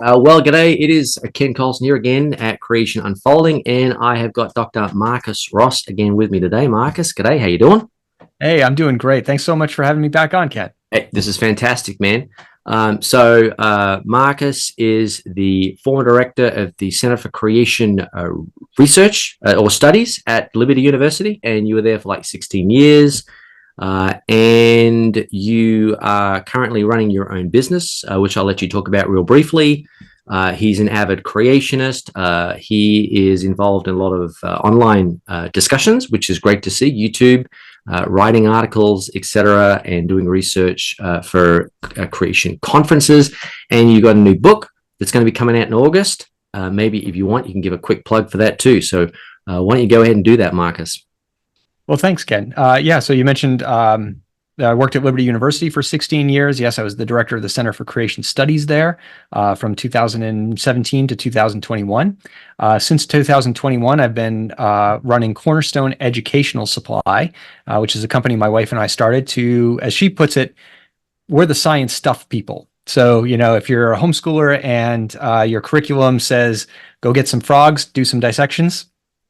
Well, g'day. It is Ken Coulson here again at Creation Unfolding, and I have got Dr. Marcus Ross again with me today. Marcus, g'day. How you doing? Hey, I'm doing great. Thanks so much for having me back on, Ken. Hey, this is fantastic, man. Marcus is the former director of the Center for Creation Research or Studies at Liberty University, and you were there for like 16 years. And you are currently running your own business, which I'll let you talk about real briefly. He's an avid creationist. He is involved in a lot of online discussions, which is great to see. YouTube, writing articles, etc., and doing research for creation conferences. And you got a new book that's going to be coming out in August. Maybe if you want, you can give a quick plug for that too. So why don't you go ahead and do that, Marcus? Well, thanks, Ken. So you mentioned I worked at Liberty University for 16 years. Yes, I was the director of the Center for Creation Studies there from 2017 to 2021. Since 2021, I've been running Cornerstone Educational Supply, which is a company my wife and I started to, as she puts it, we're the science stuff people. So, if you're a homeschooler and your curriculum says, go get some frogs, do some dissections,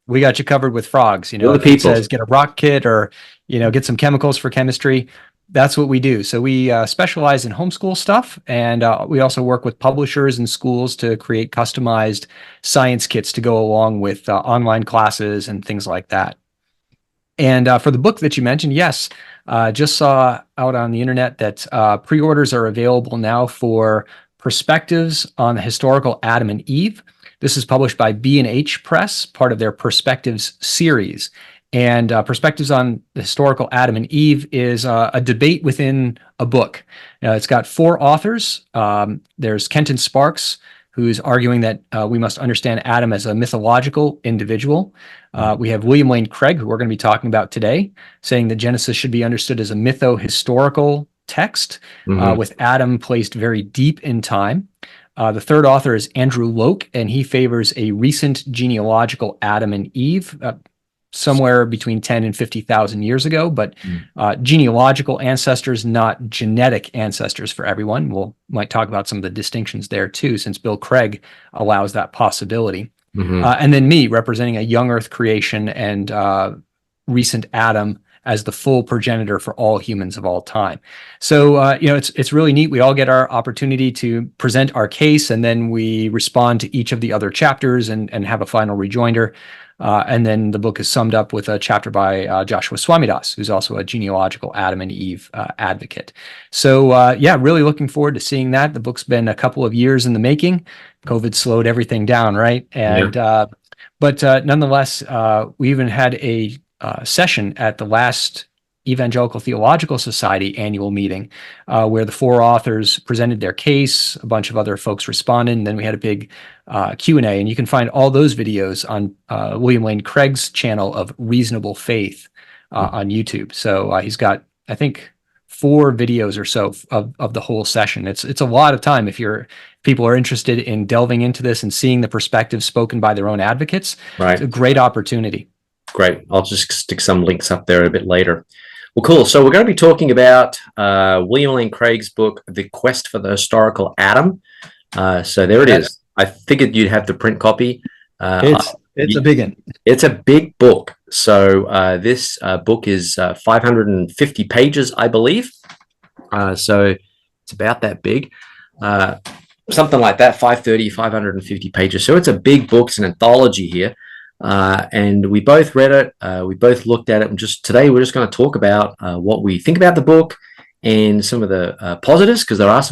we got you covered with frogs. If it says get a rock kit or, get some chemicals for chemistry, that's what we do. So we specialize in homeschool stuff. And we also work with publishers and schools to create customized science kits to go along with online classes and things like that. And for the book that you mentioned, yes, just saw out on the internet that pre-orders are available now for Perspectives on the Historical Adam and Eve. This is published by B&H Press, part of their Perspectives series. And Perspectives on the Historical Adam and Eve is a debate within a book. It's got four authors. There's Kenton Sparks, who's arguing that we must understand Adam as a mythological individual. We have William Lane Craig, who we're going to be talking about today, saying that Genesis should be understood as a mytho-historical text, with Adam placed very deep in time. The third author is Andrew Loke, and he favors a recent genealogical Adam and Eve, somewhere between 10 and 50,000 years ago, but genealogical ancestors, not genetic ancestors for everyone. Might talk about some of the distinctions there too, since Bill Craig allows that possibility. And then me, representing a young Earth creation and recent Adam as the full progenitor for all humans of all time. So, it's really neat. We all get our opportunity to present our case, and then we respond to each of the other chapters and have a final rejoinder. And then the book is summed up with a chapter by Joshua Swamidas, who's also a genealogical Adam and Eve advocate. So, really looking forward to seeing that. The book's been a couple of years in the making. COVID slowed everything down, right? And but nonetheless, we even had a session at the last Evangelical Theological Society annual meeting, where the four authors presented their case, a bunch of other folks responded, and then we had a big Q&A, and you can find all those videos on William Lane Craig's channel of Reasonable Faith on YouTube. So he's got, I think, 4 videos or so of the whole session. It's a lot of time if people are interested in delving into this and seeing the perspectives spoken by their own advocates. Right. It's a great opportunity. Great. I'll just stick some links up there a bit later. Well, cool. So we're going to be talking about William Lane Craig's book, The Quest for the Historical Adam. So there it is. I figured you'd have the print copy. It's a big one. It's a big book. So this book is 550 pages, I believe. So it's about that big. Something like that, 550 pages. So it's a big book. It's an anthology here. And we both read it. We both looked at it. And today we're just going to talk about what we think about the book and some of the positives, because there are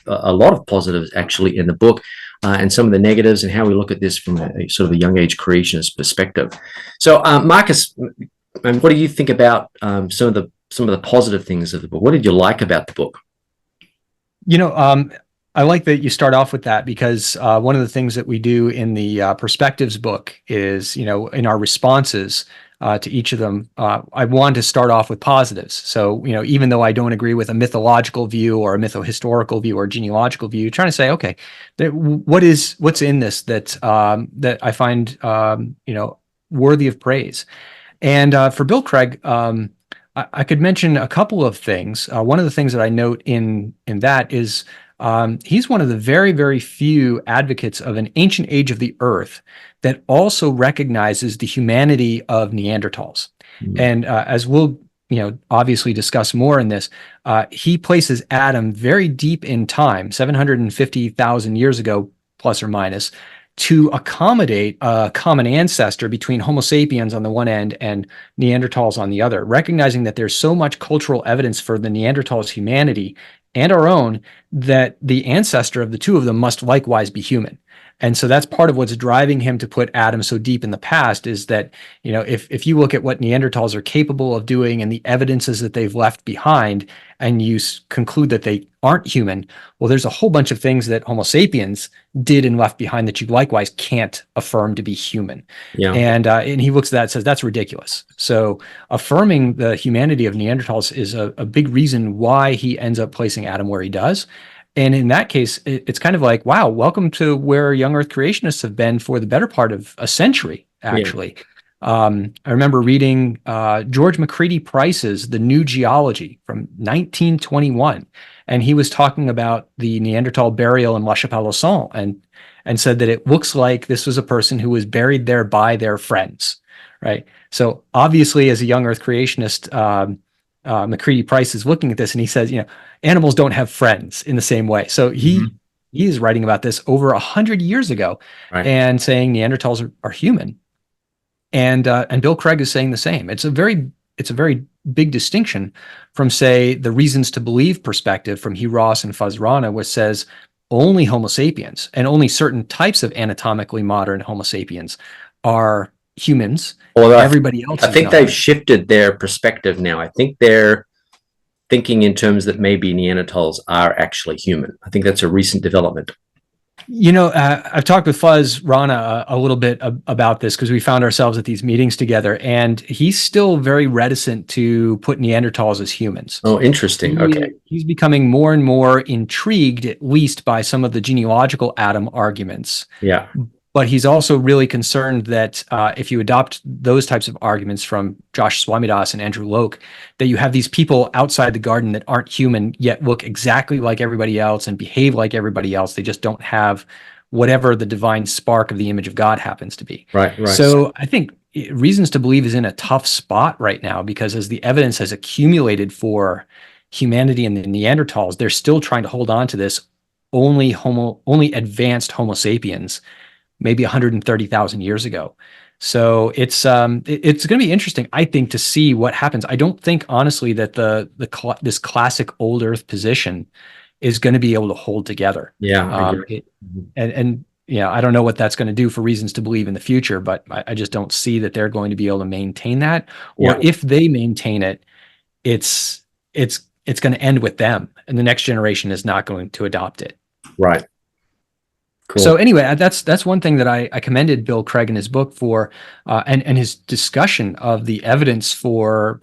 a lot of positives actually in the book, and some of the negatives, and how we look at this from a sort of a young age creationist perspective. So, Marcus, what do you think about some of the positive things of the book? What did you like about the book? I like that you start off with that, because one of the things that we do in the Perspectives book is, in our responses to each of them, I want to start off with positives. So, even though I don't agree with a mythological view or a mytho-historical view or genealogical view, trying to say, okay, what's in this that I find, worthy of praise. And for Bill Craig, I could mention a couple of things. One of the things that I note in that is He's one of the very, very few advocates of an ancient age of the earth that also recognizes the humanity of Neanderthals. And as we'll obviously discuss more in this, he places Adam very deep in time, 750,000 years ago, plus or minus, to accommodate a common ancestor between Homo sapiens on the one end and Neanderthals on the other, recognizing that there's so much cultural evidence for the Neanderthals' humanity and our own that the ancestor of the two of them must likewise be human. And so that's part of what's driving him to put Adam so deep in the past, is that, if you look at what Neanderthals are capable of doing and the evidences that they've left behind, and you conclude that they aren't human, well, there's a whole bunch of things that Homo sapiens did and left behind that you likewise can't affirm to be human. Yeah. And he looks at that and says, that's ridiculous. So affirming the humanity of Neanderthals is a big reason why he ends up placing Adam where he does. And in that case, it's kind of like, wow, welcome to where young Earth creationists have been for the better part of a century, actually. I remember reading George McCready Price's The New Geology from 1921, and he was talking about the Neanderthal burial in La Chapelle-aux-Saints, and said that it looks like this was a person who was buried there by their friends, right? So obviously, as a young Earth creationist, McCready Price is looking at this and he says, animals don't have friends in the same way. So he is writing about this over 100 years ago, right, and saying Neanderthals are human. And Bill Craig is saying the same. It's a very big distinction from, say, the reasons to believe perspective from Hugh Ross and Fuzz Rana, which says only Homo sapiens and only certain types of anatomically modern Homo sapiens are humans. Although everybody else, I think they've shifted their perspective now. I think they're thinking in terms that maybe Neanderthals are actually human. I think that's a recent development. I've talked with Fuzz Rana a little bit about this because we found ourselves at these meetings together, and he's still very reticent to put Neanderthals as humans. Oh, interesting. Okay. He's becoming more and more intrigued, at least by some of the genealogical Adam arguments. Yeah. But he's also really concerned that if you adopt those types of arguments from Josh Swamidass and Andrew Loke, that you have these people outside the garden that aren't human, yet look exactly like everybody else and behave like everybody else. They just don't have whatever the divine spark of the image of God happens to be. Right. So I think Reasons to Believe is in a tough spot right now, because as the evidence has accumulated for humanity and the Neanderthals, they're still trying to hold on to this only advanced Homo sapiens, maybe 130,000 years ago. So it's going to be interesting, I think, to see what happens. I don't think, honestly, that this classic old Earth position is going to be able to hold together. Yeah. I don't know what that's going to do for Reasons to Believe in the future, but I just don't see that they're going to be able to maintain that. Or if they maintain it, it's going to end with them, and the next generation is not going to adopt it. Right. Cool. So anyway, that's one thing that I commended Bill Craig in his book for, and his discussion of the evidence for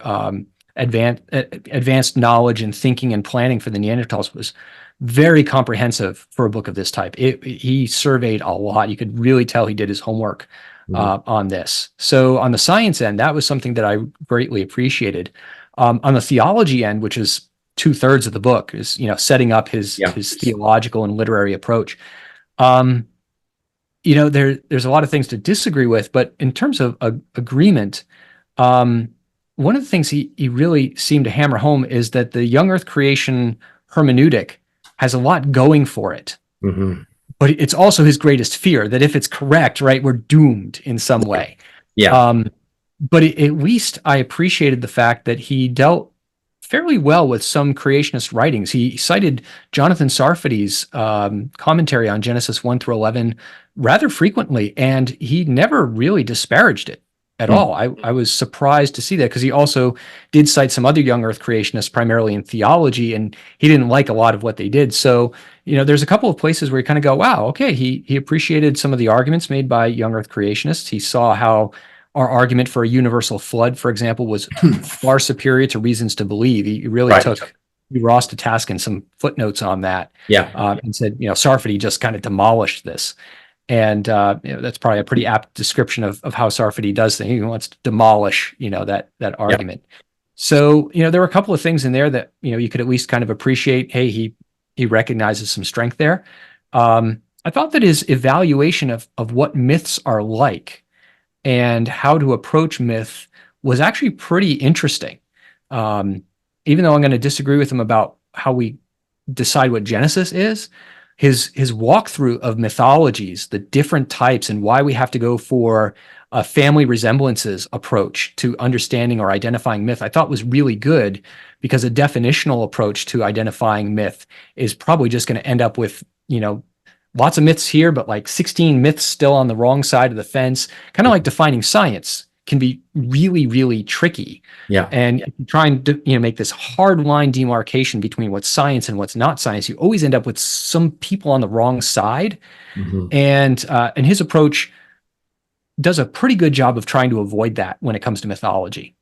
advanced knowledge and thinking and planning for the Neanderthals was very comprehensive for a book of this type. He surveyed a lot. You could really tell he did his homework on this. So on the science end, that was something that I greatly appreciated. On the theology end, which is 2/3 of the book, is setting up his theological and literary approach. There's a lot of things to disagree with, but in terms of agreement, one of the things he really seemed to hammer home is that the young Earth creation hermeneutic has a lot going for it. But it's also his greatest fear that if it's correct, right, we're doomed in some way. But at least I appreciated the fact that he dealt fairly well with some creationist writings. He cited Jonathan Sarfati's commentary on Genesis 1-11 rather frequently, and he never really disparaged it at all. I was surprised to see that, because he also did cite some other young Earth creationists, primarily in theology, and he didn't like a lot of what they did. So, there's a couple of places where you kind of go, wow, okay, he appreciated some of the arguments made by young Earth creationists. He saw how our argument for a universal flood, for example, was far superior to Reasons to Believe. He really took Ross to task in some footnotes on that. And said, Sarfati just kind of demolished this. And that's probably a pretty apt description of how Sarfati does things. He wants to demolish, that argument. So, there were a couple of things in there that, you could at least kind of appreciate. Hey, he he recognizes some strength there. I thought that his evaluation of what myths are like and how to approach myth was actually pretty interesting. Even though I'm going to disagree with him about how we decide what Genesis is, his walkthrough of mythologies, the different types, and why we have to go for a family resemblances approach to understanding or identifying myth, I thought was really good, because a definitional approach to identifying myth is probably just going to end up with, lots of myths here, but like 16 myths still on the wrong side of the fence. Kind of like defining science can be really, really tricky. Yeah. And trying to make this hard line demarcation between what's science and what's not science, you always end up with some people on the wrong side. Mm-hmm. And his approach does a pretty good job of trying to avoid that when it comes to mythology.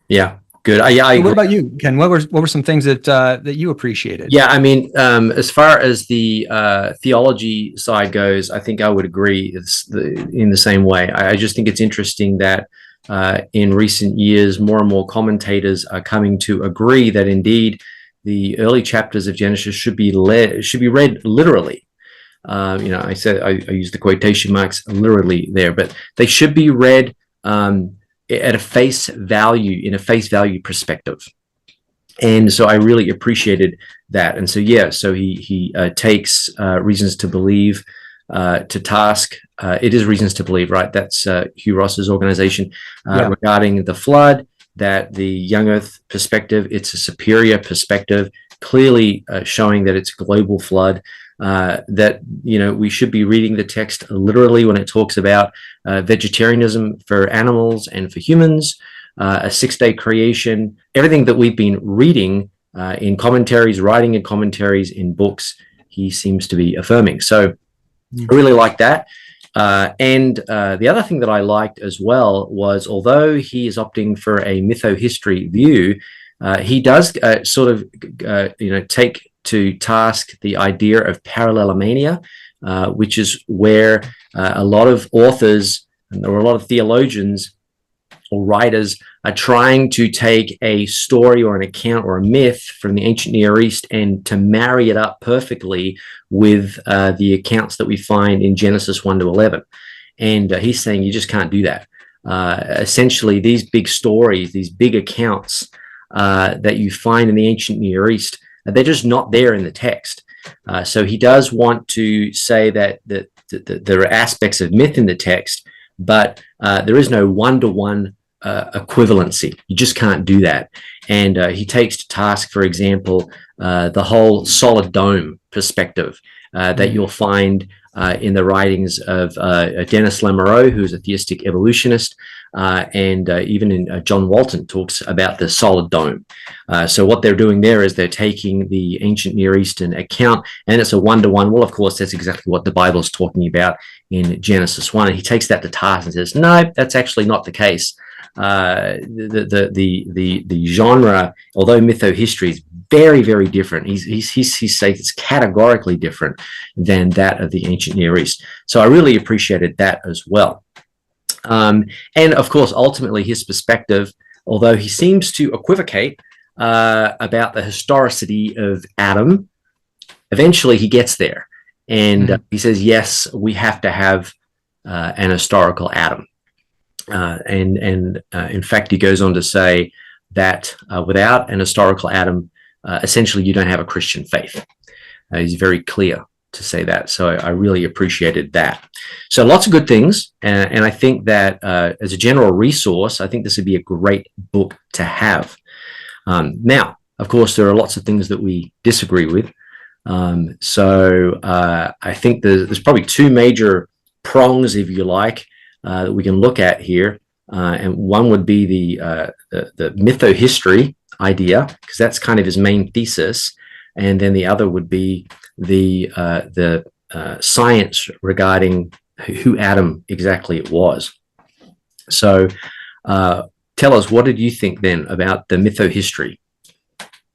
Yeah. Good. I what about you, Ken? What were some things that you appreciated? Yeah, I mean, as far as the theology side goes, I think I would agree. It's in the same way. I just think it's interesting that in recent years, more and more commentators are coming to agree that indeed the early chapters of Genesis should be read literally. I said I used the quotation marks literally there, but they should be read at a face value, in a face value perspective. And so I really appreciated that. And so, so he takes reasons to believe to task. It is reasons to believe, right? That's Hugh Ross's organization regarding the flood, that the young earth perspective, it's a superior perspective, clearly showing that it's a global flood. That we should be reading the text literally when it talks about vegetarianism for animals and for humans, a 6-day creation, everything that we've been reading in commentaries, writing in commentaries, in books, he seems to be affirming. So I really like that. And the other thing that I liked as well was, although he is opting for a mytho-history view, he does take to task the idea of parallelomania, which is where a lot of authors, and there were a lot of theologians or writers, are trying to take a story or an account or a myth from the ancient Near East and to marry it up perfectly with the accounts that we find in Genesis 1 to 11. And he's saying you just can't do that. Essentially, these big stories, these big accounts that you find in the ancient Near East, they're just not there in the text. So he does want to say that there are aspects of myth in the text, but there is no one-to-one equivalency. You just can't do that. And he takes to task, for example, the whole solid dome perspective that you'll find in the writings of Denis Lamoureux, who's a theistic evolutionist, and even in John Walton talks about the solid dome. So what they're doing there is they're taking the ancient Near Eastern account, and it's a one-to-one. Well, of course, that's exactly what the Bible is talking about in Genesis 1. And he takes that to task and says, no, that's actually not the case. The genre, although mytho-history is very, very different, he says it's categorically different than that of the ancient Near East. So I really appreciated that as well. And of course, ultimately, his perspective, although he seems to equivocate about the historicity of Adam, eventually he gets there. And he says, yes, we have to have an historical Adam. And in fact, he goes on to say that without an historical Adam, essentially, you don't have a Christian faith. He's very clear to say that. So I really appreciated that. So lots of good things. And I think that as a general resource, I think this would be a great book to have. Now, of course, there are lots of things that we disagree with. So I think there's probably two major prongs, if you like, that we can look at here. And one would be the mytho-history idea, because that's kind of his main thesis. And then the other would be the science regarding who Adam exactly it was. So tell us, what did you think then about the mytho-history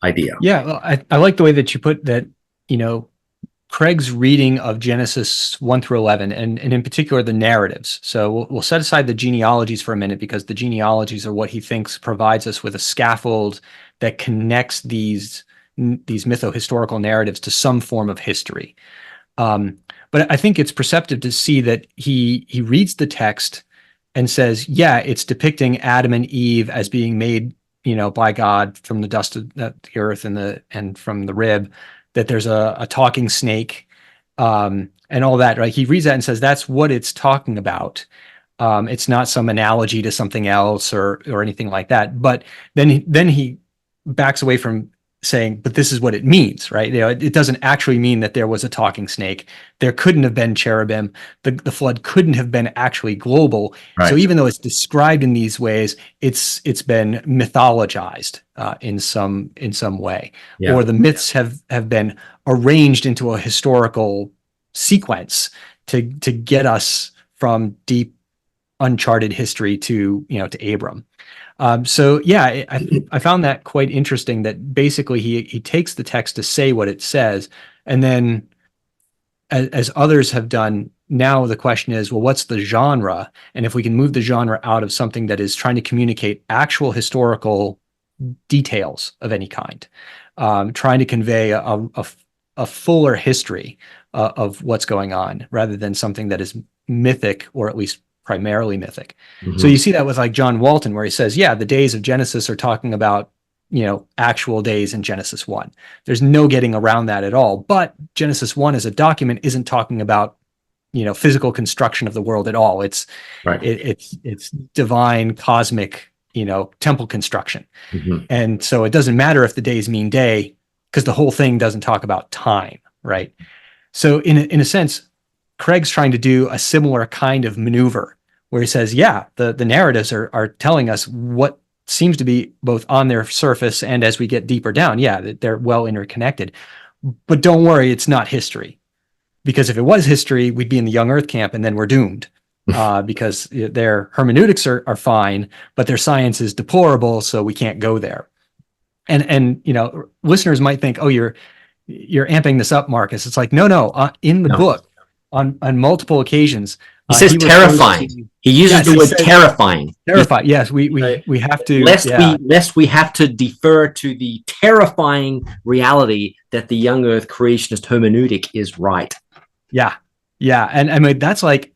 idea? Yeah, well, I like the way that you put that, Craig's reading of Genesis 1 through 11, and in particular, the narratives. So we'll set aside the genealogies for a minute, because the genealogies are what he thinks provides us with a scaffold that connects these these mytho-historical narratives to some form of history. But I think it's perceptive to see that he reads the text and says, yeah, it's depicting Adam and Eve as being made, by God from the dust of the earth and from the rib, that there's a talking snake, and all that, right? He reads that and says that's what it's talking about. It's not some analogy to something else or anything like that. But then he backs away from saying, but this is what it means, right? It doesn't actually mean that there was a talking snake. There couldn't have been cherubim. The flood couldn't have been actually global. Right. So even though it's described in these ways, it's been mythologized in some way, or the myths have been arranged into a historical sequence to get us from deep uncharted history to Abram. So yeah, I found that quite interesting, that basically he takes the text to say what it says, and then as others have done, now the question is, well, what's the genre? And if we can move the genre out of something that is trying to communicate actual historical details of any kind, trying to convey a fuller history of what's going on, rather than something that is mythic, or at least primarily mythic. So you see that with like John Walton, where he says, yeah, the days of Genesis are talking about, actual days in Genesis 1. There's no getting around that at all. But Genesis 1 as a document isn't talking about, physical construction of the world at all. It's right. It's divine, cosmic, temple construction. And so it doesn't matter if the days mean day, because the whole thing doesn't talk about time, right? So in a sense, Craig's trying to do a similar kind of maneuver, where he says, yeah, the narratives are telling us what seems to be both on their surface and as we get deeper down, yeah, that they're well interconnected. But don't worry, it's not history. Because if it was history, we'd be in the young earth camp and then we're doomed. Because their hermeneutics are fine, but their science is deplorable, so we can't go there. And listeners might think, oh, you're amping this up, Marcus. It's like, no, in the book, on multiple occasions, he says terrifying. He uses the word terrifying. Terrified. Yes, we have to. Lest we have to defer to the terrifying reality that the young Earth creationist hermeneutic is right. Yeah, and I mean that's like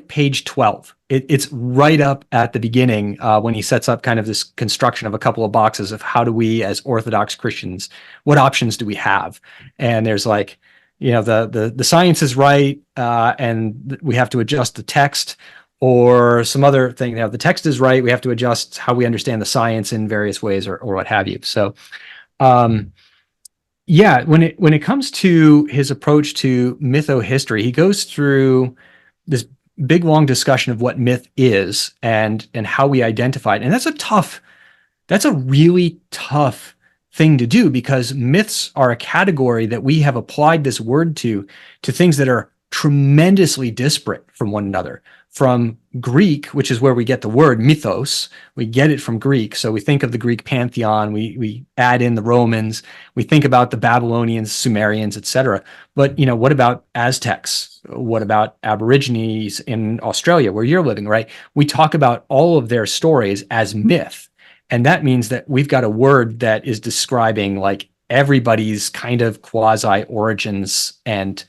page 12. It's right up at the beginning when he sets up kind of this construction of a couple of boxes of how do we, as Orthodox Christians, what options do we have? And there's like, the science is right, and we have to adjust the text, or some other thing. The text is right, we have to adjust how we understand the science in various ways, or what have you. So, yeah, when it comes to his approach to mytho-history, he goes through this big long discussion of what myth is and how we identify it, and that's a really tough thing to do, because myths are a category that we have applied this word to things that are tremendously disparate from one another. From Greek, which is where we get the word mythos, we get it from Greek. So we think of the Greek pantheon, we add in the Romans, we think about the Babylonians, Sumerians, etc. But what about Aztecs? What about Aborigines in Australia, where you're living, right? We talk about all of their stories as myth. And that means that we've got a word that is describing like everybody's kind of quasi origins and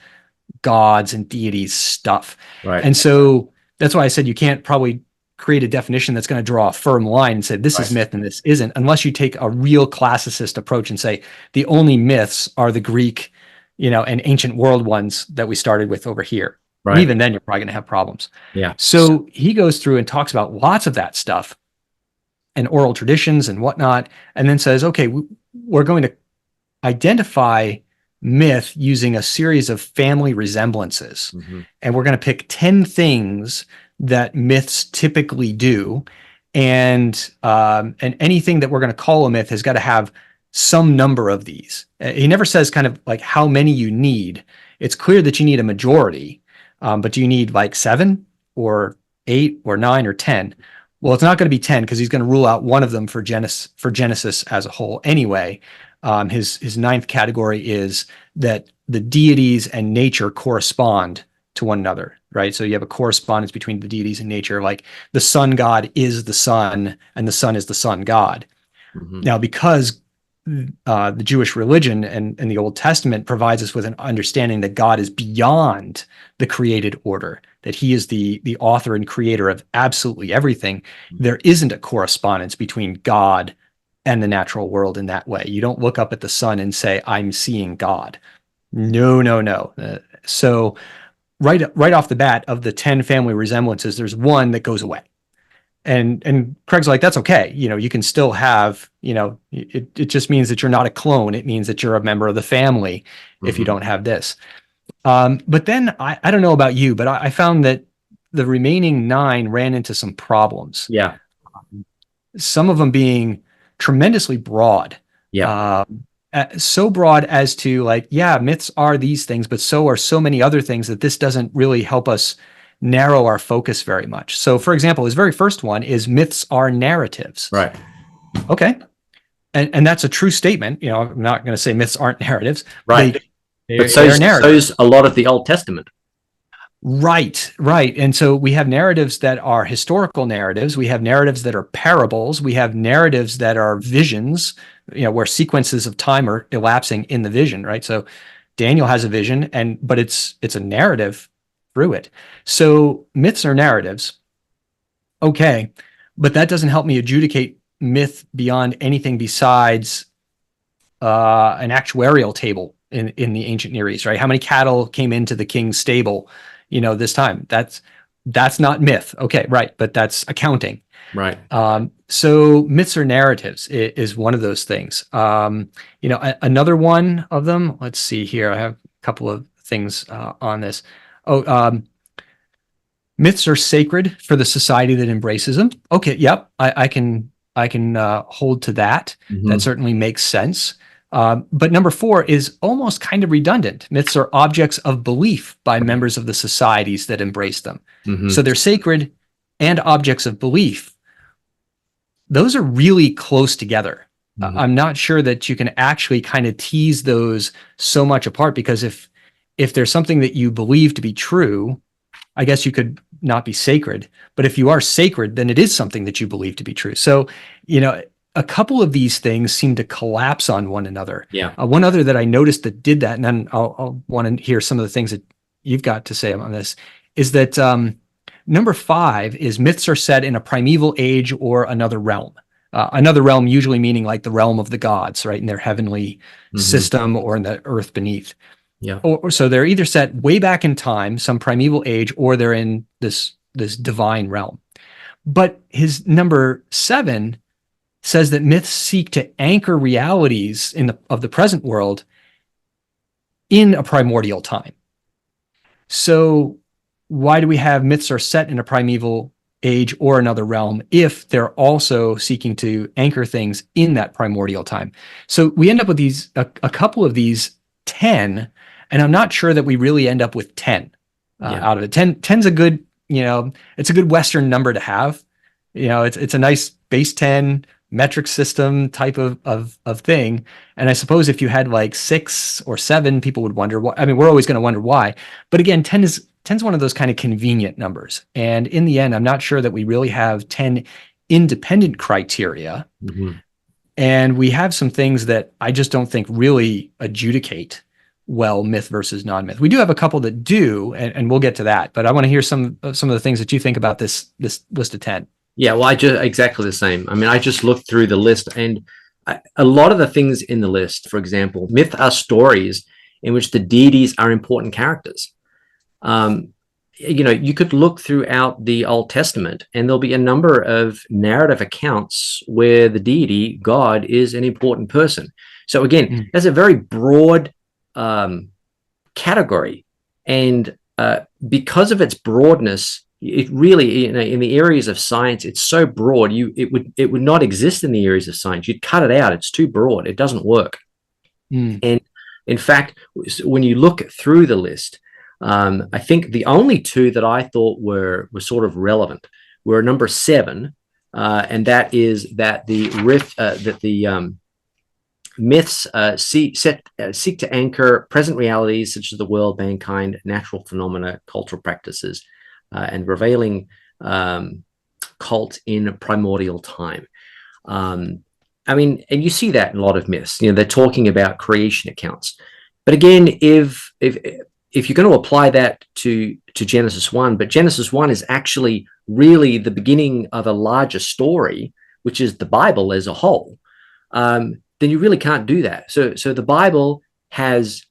gods and deities stuff. Right. And so that's why I said you can't probably create a definition that's going to draw a firm line and say this is myth and this isn't, unless you take a real classicist approach and say the only myths are the Greek, and ancient world ones that we started with over here. Right. And even then you're probably going to have problems. Yeah. So he goes through and talks about lots of that stuff and oral traditions and whatnot, and then says, okay, we're going to identify myth using a series of family resemblances. And we're going to pick 10 things that myths typically do. And anything that we're going to call a myth has got to have some number of these. He never says kind of like how many you need. It's clear that you need a majority, but do you need like 7 or 8 or 9 or 10? Well, it's not going to be 10, because he's going to rule out one of them for Genesis as a whole anyway. His ninth category is that the deities and nature correspond to one another, right? So you have a correspondence between the deities and nature, like the sun god is the sun and the sun is the sun god. Now, because the Jewish religion and the Old Testament provides us with an understanding that God is beyond the created order, that he is the author and creator of absolutely everything. There isn't a correspondence between God and the natural world in that way. You don't look up at the sun and say, I'm seeing God. No, no, no. So right off the bat, of the 10 family resemblances, there's one that goes away. And Craig's like, that's okay. You can still have, it just means that you're not a clone. It means that you're a member of the family if you don't have this. But then I don't know about you, but I found that the remaining 9 ran into some problems. Yeah. Some of them being tremendously broad. Yeah. So broad as to like, yeah, myths are these things, but so are so many other things that this doesn't really help us narrow our focus very much. So, for example, his very first one is myths are narratives. Right. Okay. And that's a true statement. I'm not going to say myths aren't narratives. Right. But so's a lot of the Old Testament. Right. And so we have narratives that are historical narratives. We have narratives that are parables. We have narratives that are visions, where sequences of time are elapsing in the vision, right? So Daniel has a vision, but it's a narrative through it. So myths are narratives. Okay. But that doesn't help me adjudicate myth beyond anything besides an actuarial table in the ancient Near East, right? How many cattle came into the king's stable, this time? That's not myth. Okay, right. But that's accounting. Right. So myths or narratives is one of those things. Another one of them, let's see here. I have a couple of things on this. Myths are sacred for the society that embraces them. Okay, yep, I can hold to that. That certainly makes sense. But number 4 is almost kind of redundant. Myths are objects of belief by members of the societies that embrace them. So they're sacred and objects of belief. Those are really close together. I'm not sure that you can actually kind of tease those so much apart, because if there's something that you believe to be true, I guess you could not be sacred. But if you are sacred, then it is something that you believe to be true. So, a couple of these things seem to collapse on one another. Yeah. One other that I noticed that did that, and then I'll want to hear some of the things that you've got to say on this, is that number 5 is myths are set in a primeval age or another realm. Another realm usually meaning like the realm of the gods, right, in their heavenly system or in the earth beneath. Yeah. Or so they're either set way back in time, some primeval age, or they're in this divine realm. But his number 7 says that myths seek to anchor realities of the present world in a primordial time. So why do we have myths are set in a primeval age or another realm if they're also seeking to anchor things in that primordial time? So we end up with these a couple of these 10, and I'm not sure that we really end up with 10 out of it. 10's a good, it's a good Western number to have. It's a nice base 10 metric system type of thing. And I suppose if you had like 6 or 7, people would wonder why. I mean, we're always going to wonder why. But again, 10's one of those kind of convenient numbers. And in the end, I'm not sure that we really have 10 independent criteria. And we have some things that I just don't think really adjudicate well myth versus non-myth. We do have a couple that do, and we'll get to that. But I want to hear some of the things that you think about this list of 10. Yeah, well, exactly the same. I mean, I just looked through the list, and a lot of the things in the list, for example, myth are stories in which the deities are important characters. You could look throughout the Old Testament, and there'll be a number of narrative accounts where the deity, God, is an important person. So again, there's a very broad category, and because of its broadness, it really, in the areas of science, it's so broad. It would not exist in the areas of science. You'd cut it out. It's too broad. It doesn't work. And in fact, when you look through the list, I think the only 2 that I thought were sort of relevant were number 7, and that is that the myths seek to anchor present realities such as the world, mankind, natural phenomena, cultural practices, and revealing cult in primordial time. I mean, and you see that in a lot of myths. They're talking about creation accounts. But again, if you're going to apply that to Genesis 1, but Genesis 1 is actually really the beginning of a larger story, which is the Bible as a whole, then you really can't do that. So the Bible has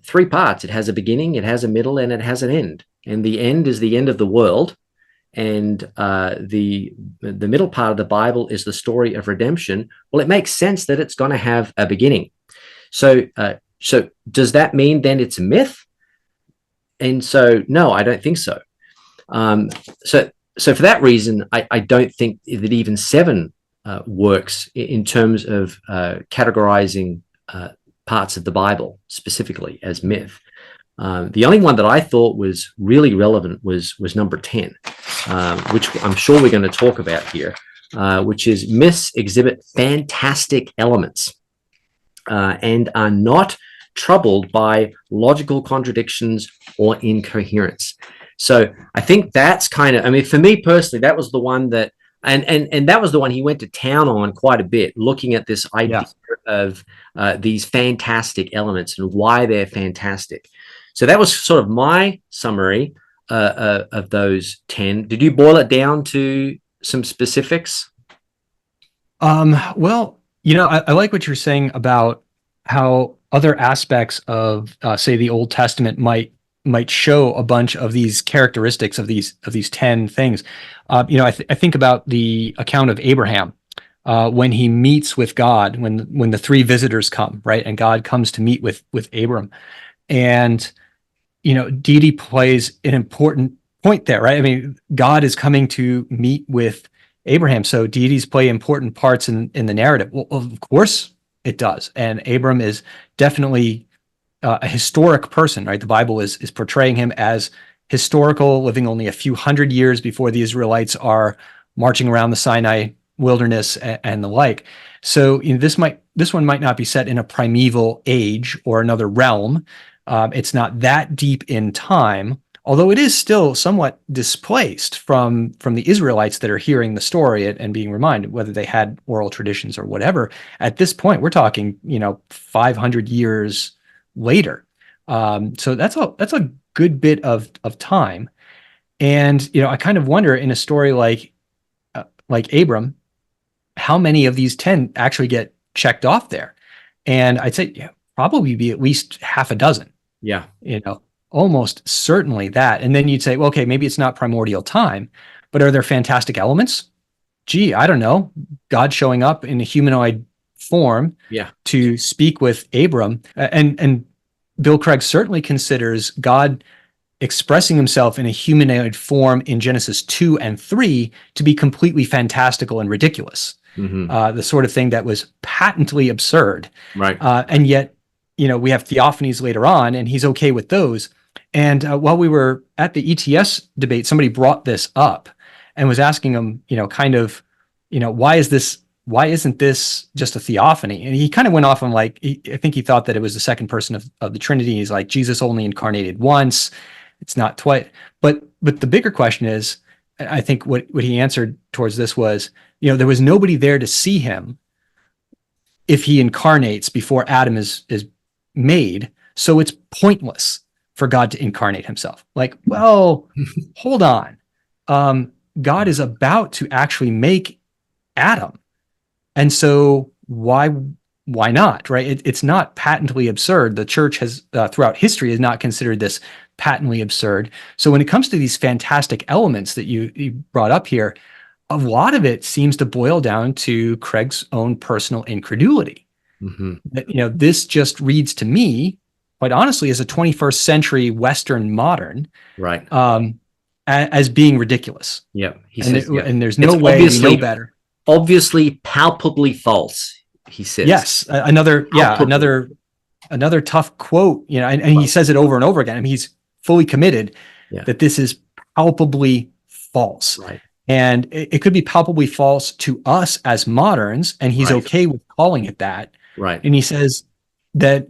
three parts. It has a beginning, it has a middle, and it has an end. And the end is the end of the world. And the middle part of the Bible is the story of redemption. Well, it makes sense that it's going to have a beginning. So does that mean then it's a myth? And so, no, I don't think so. So for that reason, I don't think that even 7 works in terms of categorizing parts of the Bible specifically as myth. The only one that I thought was really relevant was number 10, which I'm sure we're going to talk about here, which is myths exhibit fantastic elements and are not troubled by logical contradictions or incoherence. So I think that's kind of, I mean, for me personally, that was the one that, and that was the one he went to town on quite a bit, looking at this idea of these fantastic elements and why they're fantastic. So that was sort of my summary of those 10. Did you boil it down to some specifics? Well, I like what you're saying about how other aspects of, say, the Old Testament might show a bunch of these characteristics of these 10 things. I think about the account of Abraham when he meets with God, when the 3 visitors come, right, and God comes to meet with Abram, and deity plays an important point there, right? I mean, God is coming to meet with Abraham, so deities play important parts in the narrative. Well, of course it does, and Abram is definitely a historic person, right? The Bible is portraying him as historical, living only a few hundred years before the Israelites are marching around the Sinai wilderness and the like. So this one might not be set in a primeval age or another realm. It's not that deep in time, although it is still somewhat displaced from the Israelites that are hearing the story and being reminded, whether they had oral traditions or whatever. At this point, we're talking 500 years later. So that's a good bit of time. And I kind of wonder, in a story like Abram, how many of these 10 actually get checked off there? And I'd say probably be at least half a dozen. Yeah. Almost certainly that. And then you'd say, well, okay, maybe it's not primordial time, but are there fantastic elements? Gee, I don't know. God showing up in a humanoid form to speak with Abram. And Bill Craig certainly considers God expressing himself in a humanoid form in Genesis 2 and 3 to be completely fantastical and ridiculous. Mm-hmm. The sort of thing that was patently absurd. Right. And yet, we have theophanies later on, and he's okay with those. And while we were at the ETS debate, somebody brought this up and was asking him, why isn't this just a theophany? And he kind of went off on I think he thought that it was the second person of the Trinity. He's like, Jesus only incarnated once. It's not twice. But the bigger question is, I think what he answered towards this was, there was nobody there to see him if he incarnates before Adam is made. So it's pointless for God to incarnate himself. Well, hold on. God is about to actually make Adam. And so why not, right? It's not patently absurd. The church has, throughout history, has not considered this patently absurd. So when it comes to these fantastic elements that you brought up here, a lot of it seems to boil down to Craig's own personal incredulity. Mm-hmm. This just reads to me, quite honestly, as a 21st century Western modern, right? As being ridiculous. Yeah, and there's no way we know better. Obviously, palpably false. He says. Yes, another tough quote. And he says it over and over again. I mean, he's fully committed that this is palpably false. Right. And it could be palpably false to us as moderns, and he's okay with calling it that. Right. And he says that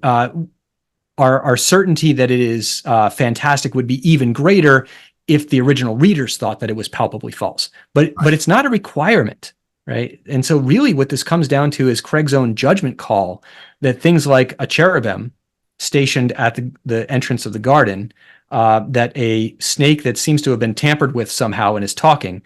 our certainty that it is fantastic would be even greater if the original readers thought that it was palpably false. But it's not a requirement. right? And so really what this comes down to is Craig's own judgment call that things like a cherubim stationed at the entrance of the garden, that a snake that seems to have been tampered with somehow and is talking,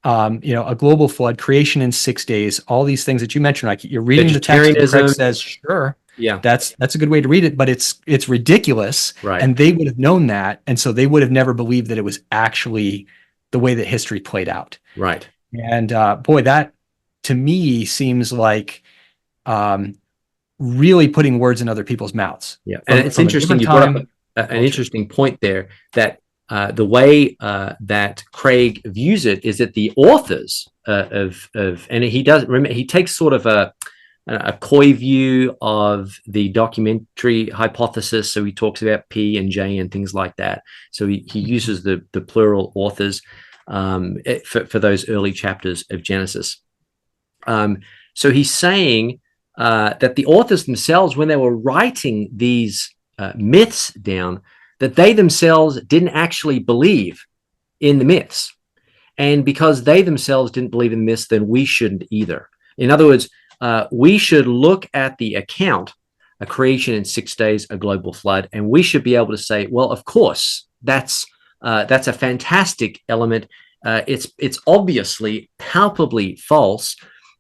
a global flood, creation in 6 days, all these things that you mentioned, like you're reading the text and Craig Vegetarianism. says, sure, Yeah. that's a good way to read it, but it's ridiculous. Right. And they would have known that. And so they would have never believed that it was actually the way that history played out. Right. And boy, that to me seems like really putting words in other people's mouths. Yeah. And it's interesting. You brought up an interesting point there, that the way that Craig views it is that the authors and he does remember, he takes sort of a coy view of the documentary hypothesis. So he talks about P and J and things like that. So he uses the plural authors for those early chapters of Genesis. So he's saying that the authors themselves, when they were writing these myths down, that they themselves didn't actually believe in the myths. And because they themselves didn't believe in myths, then we shouldn't either. In other words, we should look at the account, a creation in 6 days, a global flood, and we should be able to say, well, of course, that's a fantastic element. It's obviously palpably false.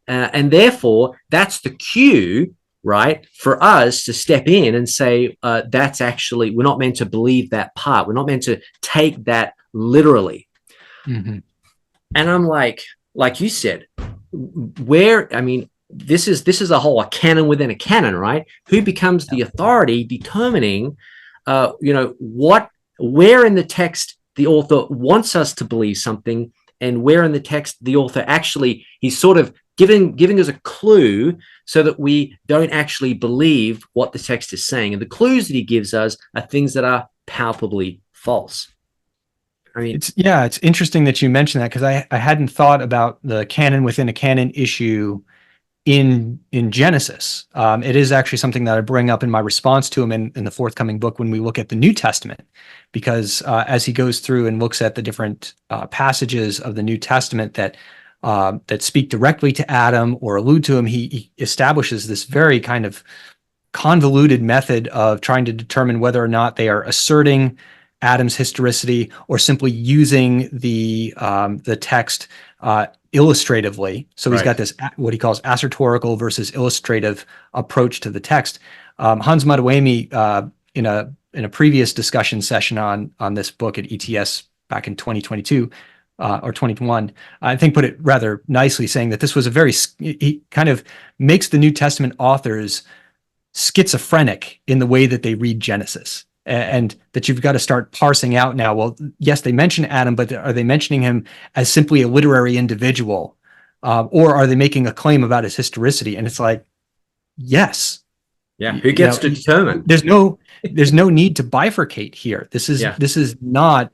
And therefore, that's the cue, right, for us to step in and say, that's actually, we're not meant to believe that part. We're not meant to take that literally. Mm-hmm. And I'm like you said, this is a whole canon within a canon, right? Who becomes the authority determining, where in the text the author wants us to believe something, and where in the text the author actually, he's sort of giving us a clue so that we don't actually believe what the text is saying. And the clues that he gives us are things that are palpably false. I mean, it's interesting that you mentioned that, because I hadn't thought about the canon within a canon issue in Genesis. It is actually something that I bring up in my response to him in the forthcoming book when we look at the New Testament, because as he goes through and looks at the different passages of the New Testament that speak directly to Adam or allude to him, he establishes this very kind of convoluted method of trying to determine whether or not they are asserting Adam's historicity or simply using the text illustratively. So he's got this, what he calls assertorical versus illustrative approach to the text. Hans Matawemi, in a previous discussion session on this book at ETS back in 2022 or 21, I think put it rather nicely, saying that this was he kind of makes the New Testament authors schizophrenic in the way that they read Genesis. And that you've got to start parsing out now. Well, yes, they mention Adam, but are they mentioning him as simply a literary individual? Or are they making a claim about his historicity? And it's like, yes. Yeah. Who gets to determine? There's no need to bifurcate here. This is not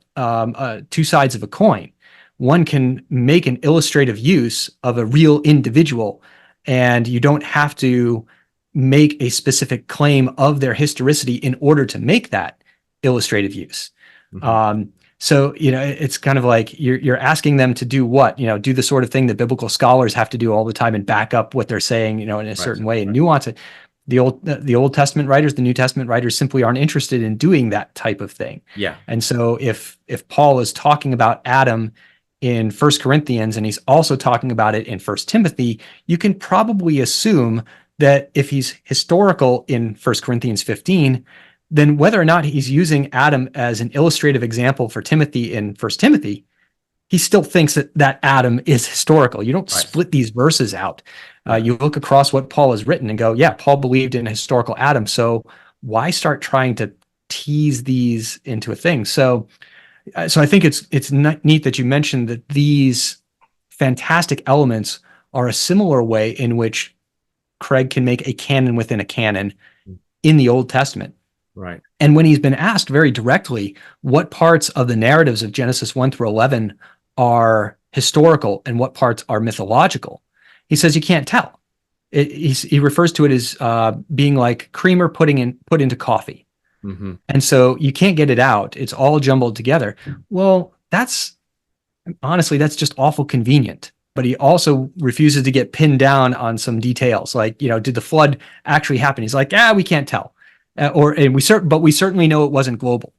two sides of a coin. One can make an illustrative use of a real individual, and you don't have to make a specific claim of their historicity in order to make that illustrative use. Mm-hmm. So, it's kind of like you're asking them to do what? Do the sort of thing that biblical scholars have to do all the time and back up what they're saying, in a certain way and nuance it. The Old Testament writers, the New Testament writers simply aren't interested in doing that type of thing. Yeah. And so if Paul is talking about Adam in 1 Corinthians and he's also talking about it in 1 Timothy, you can probably assume that if he's historical in 1 Corinthians 15, then whether or not he's using Adam as an illustrative example for Timothy in 1 Timothy, he still thinks that Adam is historical. You don't split these verses out. You look across what Paul has written and go, yeah, Paul believed in a historical Adam. So why start trying to tease these into a thing? So I think it's neat that you mentioned that these fantastic elements are a similar way in which Craig can make a canon within a canon in the Old Testament. Right. And when he's been asked very directly what parts of the narratives of Genesis 1 through 11 are historical and what parts are mythological, he says you can't tell. He refers to it as being like creamer put into coffee. Mm-hmm. And so you can't get it out. It's all jumbled together. Well, honestly, that's just awful convenient. but he also refuses to get pinned down on some details. Like, did the flood actually happen? He's like, we can't tell. But we certainly know it wasn't global.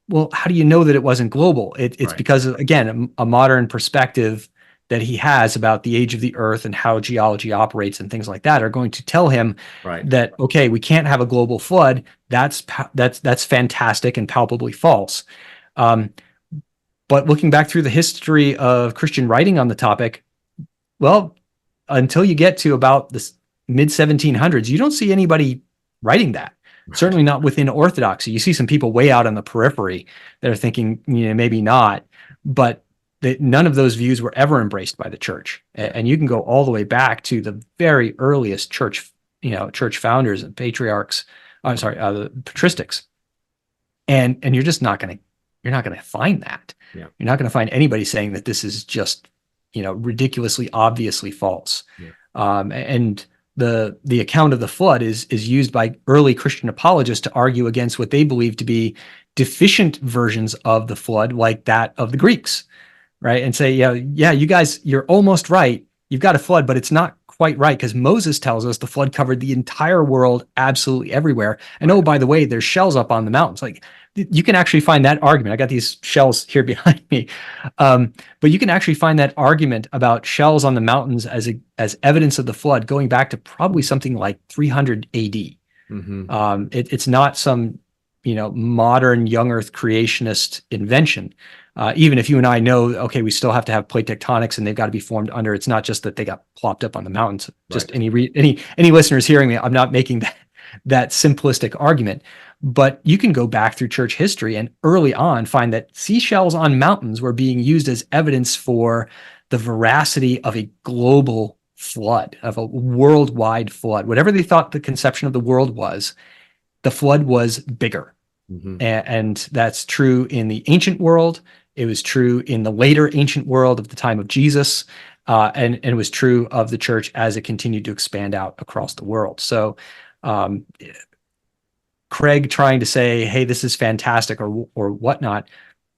Well, how do you know that it wasn't global? It's Right. because, again, a modern perspective that he has about the age of the earth and how geology operates and things like that are going to tell him Right. that, okay, we can't have a global flood. That's fantastic and palpably false. But looking back through the history of Christian writing on the topic, well, until you get to about the mid 1700s, you don't see anybody writing that. Right. Certainly not within orthodoxy. You see some people way out on the periphery that are thinking, maybe not, but none of those views were ever embraced by the church. And you can go all the way back to the very earliest church founders and patriarchs. The patristics, and you're just not going to find that. Yeah. You're not going to find anybody saying that this is just ridiculously obviously false. Yeah. And the account of the flood is used by early Christian apologists to argue against what they believe to be deficient versions of the flood, like that of the Greeks, right? And say, you guys, you're almost right. You've got a flood, but it's not quite right, because Moses tells us the flood covered the entire world, absolutely everywhere. And oh, by the way, there's shells up on the mountains. Like, you can actually find that argument. I got these shells here behind me, but you can actually find that argument about shells on the mountains as evidence of the flood going back to probably something like 300 AD. Mm-hmm. It's not some modern young Earth creationist invention. Even if you and I know, okay, we still have to have plate tectonics and they've got to be formed under. It's not just that they got plopped up on the mountains. Just right. any listeners hearing me, I'm not making that simplistic argument. But you can go back through church history and early on find that seashells on mountains were being used as evidence for the veracity of a global flood, of a worldwide flood. Whatever they thought the conception of the world was, the flood was bigger. Mm-hmm. And that's true in the ancient world. It was true in the later ancient world of the time of Jesus. And it was true of the church as it continued to expand out across the world. So Craig trying to say, hey, this is fantastic or whatnot,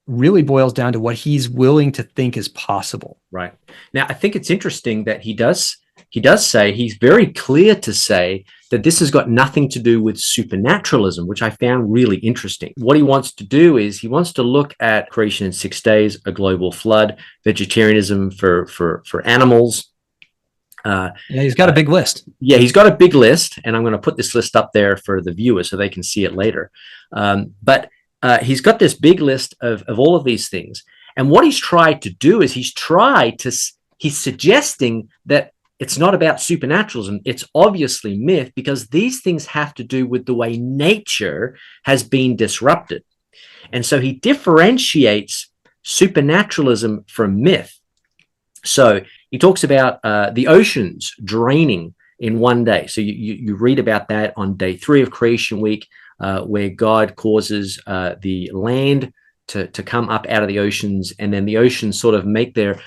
really boils down to what he's willing to think is possible. Right. Now, I think it's interesting that he does say, he's very clear to say that this has got nothing to do with supernaturalism, which I found really interesting. What he wants to do is he wants to look at creation in 6 days, a global flood, vegetarianism for animals. He's got a big list. Yeah, he's got a big list, and I'm going to put this list up there for the viewers so they can see it later. But he's got this big list of all of these things. And what he's tried to do is he's suggesting that it's not about supernaturalism. It's obviously myth, because these things have to do with the way nature has been disrupted. And so he differentiates supernaturalism from myth. So he talks about the oceans draining in one day. So you read about that on day 3 of Creation Week, where God causes the land to come up out of the oceans, and then the oceans sort of make their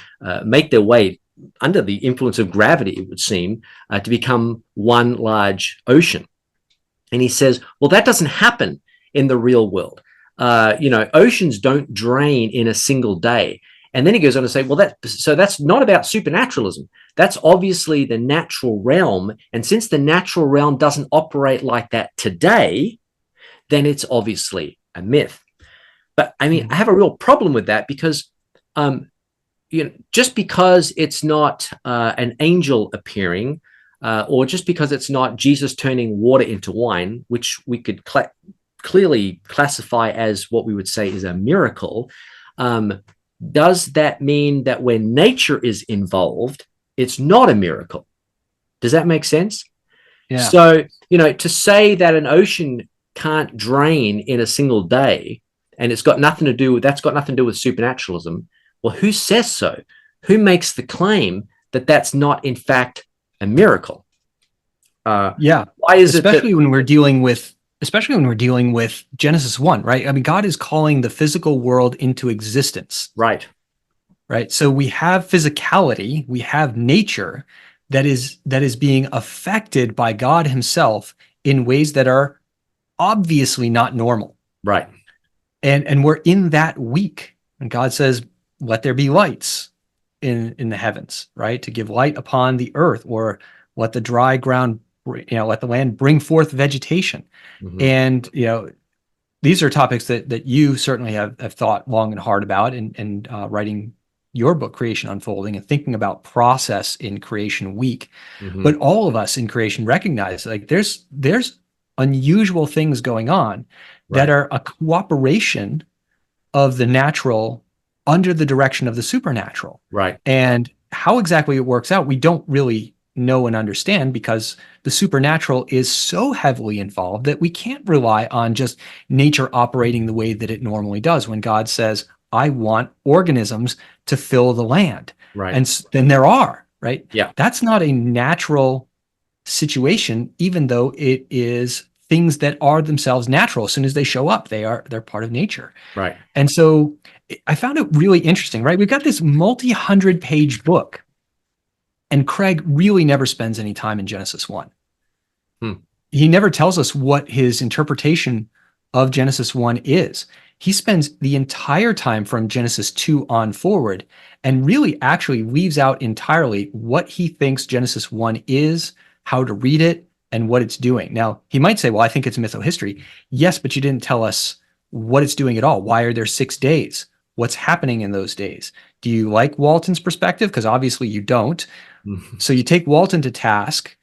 way under the influence of gravity, it would seem, to become one large ocean. And he says, well, that doesn't happen in the real world. Oceans don't drain in a single day. And then he goes on to say, well, that's not about supernaturalism. That's obviously the natural realm. And since the natural realm doesn't operate like that today, then it's obviously a myth. But I mean, I have a real problem with that, because just because it's not an angel appearing, or just because it's not Jesus turning water into wine, which we could clearly classify as what we would say is a miracle, does that mean that when nature is involved, it's not a miracle? Does that make sense? Yeah. So, to say that an ocean can't drain in a single day, and that's got nothing to do with supernaturalism. Well, who says so? Who makes the claim that that's not, in fact, a miracle? Why is especially when we're dealing with Genesis 1, right? I mean, God is calling the physical world into existence. Right. Right. So we have physicality, we have nature that is being affected by God himself in ways that are obviously not normal. Right. And we're in that week. And God says, let there be lights. in the heavens, right? To give light upon the earth, or let the dry ground, let the land bring forth vegetation. And, these are topics that you certainly have thought long and hard about, and writing your book, Creation Unfolding, and thinking about process in Creation Week. But all of us in creation recognize, like, there's unusual things going on that are a cooperation of the natural under the direction of the supernatural. Right. And how exactly it works out, we don't really know and understand, because the supernatural is so heavily involved that we can't rely on just nature operating the way that it normally does. When God says, I want organisms to fill the land. Right. And then there are, right? Yeah. That's not a natural situation, even though it is things that are themselves natural. As soon as they show up, they're part of nature. Right. And so I found it really interesting, right? We've got this multi-100-page book, and Craig really never spends any time in Genesis 1. He never tells us what his interpretation of Genesis 1 is. He spends the entire time from Genesis 2 on forward, and really actually leaves out entirely what he thinks Genesis 1 is, how to read it, and what it's doing. Now, he might say, well, I think it's mytho-history. Yes, but you didn't tell us what it's doing at all. Why are there 6 days? What's happening in those days? Do you like Walton's perspective? Because obviously you don't. So you take Walton to task,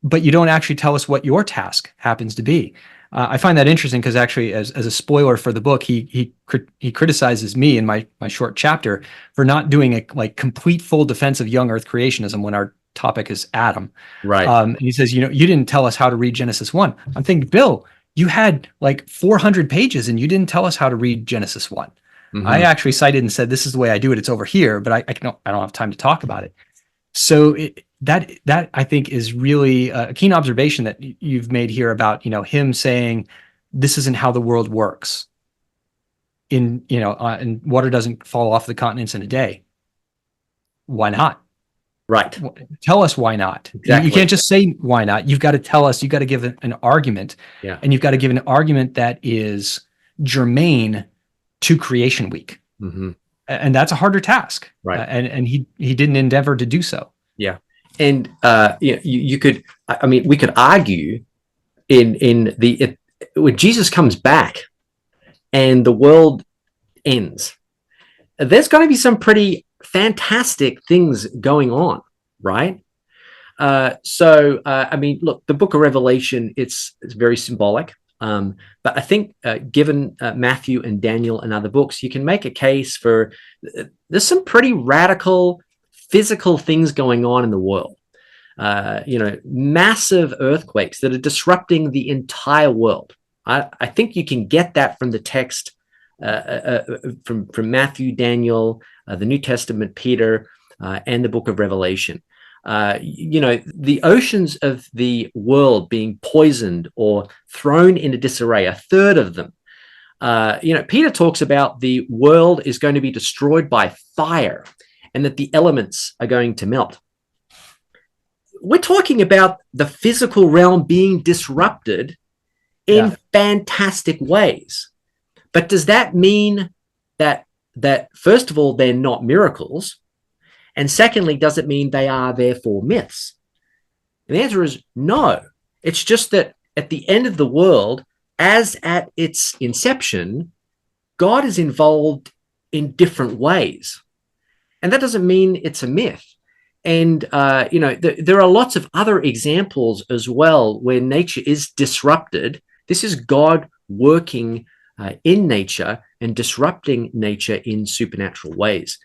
but you don't actually tell us what your task happens to be. I find that interesting, because actually, as a spoiler for the book, he criticizes me in my short chapter for not doing a complete full defense of young Earth creationism when our topic is Adam. Right. And he says, you didn't tell us how to read Genesis 1. I'm thinking, Bill, you had 400 pages and you didn't tell us how to read Genesis 1. I actually cited and said, this is the way I do it. It's over here, but I don't have time to talk about it. So that I think is really a keen observation that you've made here about, him saying this isn't how the world works. And water doesn't fall off the continents in a day. Why not? Right. Tell us why not. Exactly. You can't just say why not. You've got to tell us. You've got to give an argument. Yeah. And you've got to give an argument that is germane to Creation Week. And that's a harder task. Right. And he didn't endeavor to do so. Yeah. And you could, we could argue when Jesus comes back and the world ends, there's going to be some pretty fantastic things going on, right? Look, the book of Revelation, it's very symbolic. But I think given Matthew and Daniel and other books, you can make a case for there's some pretty radical physical things going on in the world. Massive earthquakes that are disrupting the entire world. I think you can get that from the text from Matthew, Daniel, the New Testament, Peter, and the book of Revelation. The oceans of the world being poisoned or thrown into disarray, a third of them. Peter talks about the world is going to be destroyed by fire and that the elements are going to melt. We're talking about the physical realm being disrupted in fantastic ways. But does that mean that first of all, they're not miracles? And secondly, does it mean they are therefore myths? And the answer is no. It's just that at the end of the world, as at its inception, God is involved in different ways. And that doesn't mean it's a myth. And, there are lots of other examples as well where nature is disrupted. This is God working in nature and disrupting nature in supernatural ways.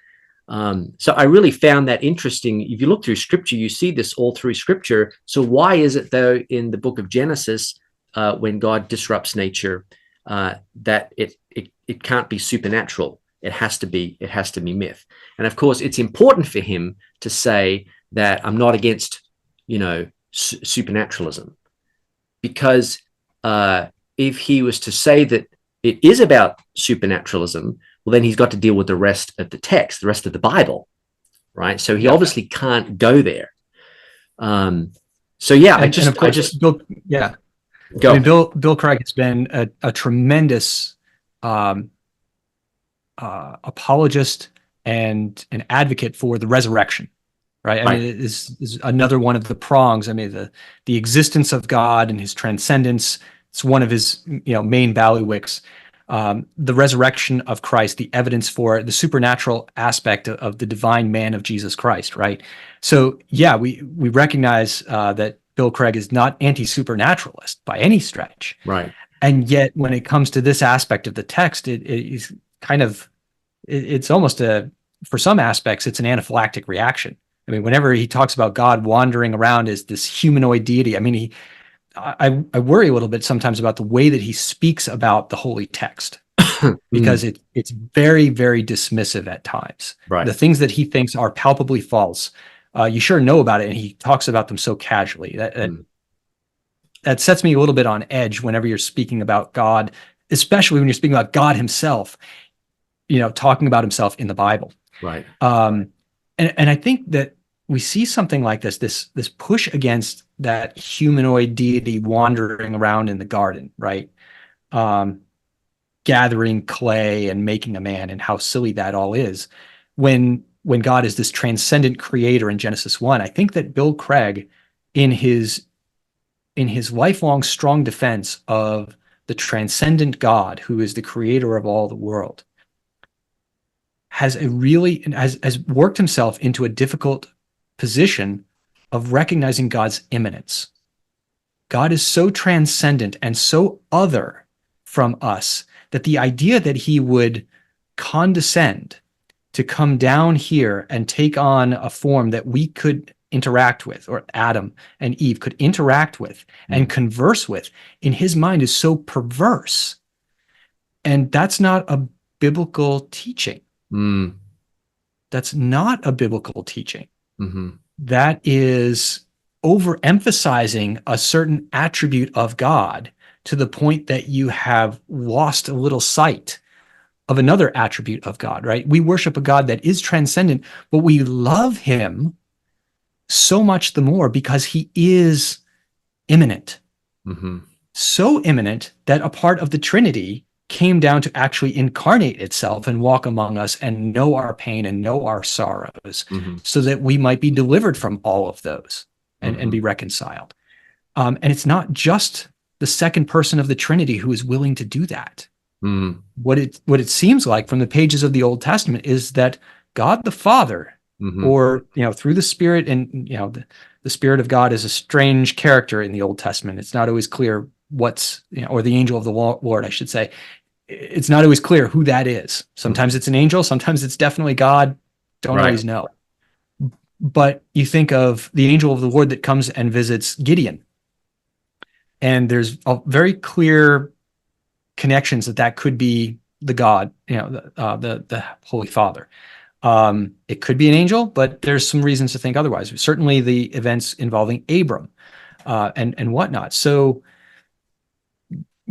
So I really found that interesting. If you look through Scripture, you see this all through Scripture. So why is it, though, in the book of Genesis, when God disrupts nature, that it can't be supernatural? It has to be myth. And of course, it's important for him to say that I'm not against, supernaturalism, because if he was to say that it is about supernaturalism, well, then he's got to deal with the rest of the text, the rest of the Bible, right? So he obviously can't go there. Bill Craig has been a tremendous apologist and an advocate for the resurrection, right? I mean, it is another one of the prongs. I mean, the existence of God and his transcendence. It's one of his main bailiwicks. The resurrection of Christ, the evidence for the supernatural aspect of the divine man of Jesus Christ, right? So yeah, we recognize that Bill Craig is not anti-supernaturalist by any stretch, Right. and yet when it comes to this aspect of the text, it is kind of it's almost for some aspects it's an anaphylactic reaction. I mean, whenever he talks about God wandering around as this humanoid deity, I mean, I worry a little bit sometimes about the way that he speaks about the holy text, because it's very, very dismissive at times. Right. The things that he thinks are palpably false, you sure know about it, and he talks about them so casually. That sets me a little bit on edge whenever you're speaking about God, especially when you're speaking about God himself, talking about himself in the Bible. Right. And I think that we see something like this push against that humanoid deity wandering around in the garden, right? Gathering clay and making a man, and how silly that all is. When God is this transcendent creator in Genesis 1, I think that Bill Craig, in his lifelong strong defense of the transcendent God who is the creator of all the world, has worked himself into a difficult position of recognizing God's immanence. God is so transcendent and so other from us that the idea that he would condescend to come down here and take on a form that we could interact with, or Adam and Eve could interact with and converse with, in his mind is so perverse. And that's not a biblical teaching. That's not a biblical teaching. That is overemphasizing a certain attribute of God to the point that you have lost a little sight of another attribute of God, right? We worship a God that is transcendent, but we love him so much the more because he is immanent. So immanent that a part of the Trinity came down to actually incarnate itself and walk among us and know our pain and know our sorrows, so that we might be delivered from all of those and be reconciled. And it's not just the second person of the Trinity who is willing to do that. What it seems like from the pages of the Old Testament is that God the Father, or through the Spirit, and the Spirit of God is a strange character in the Old Testament. It's not always clear or the angel of the Lord, I should say. It's not always clear who that is. Sometimes it's an angel, sometimes it's definitely God. Don't always know. But you think of the angel of the Lord that comes and visits Gideon, and there's a very clear connections that could be the God, the Holy Father. It could be an angel, but there's some reasons to think otherwise. Certainly the events involving Abram and whatnot. So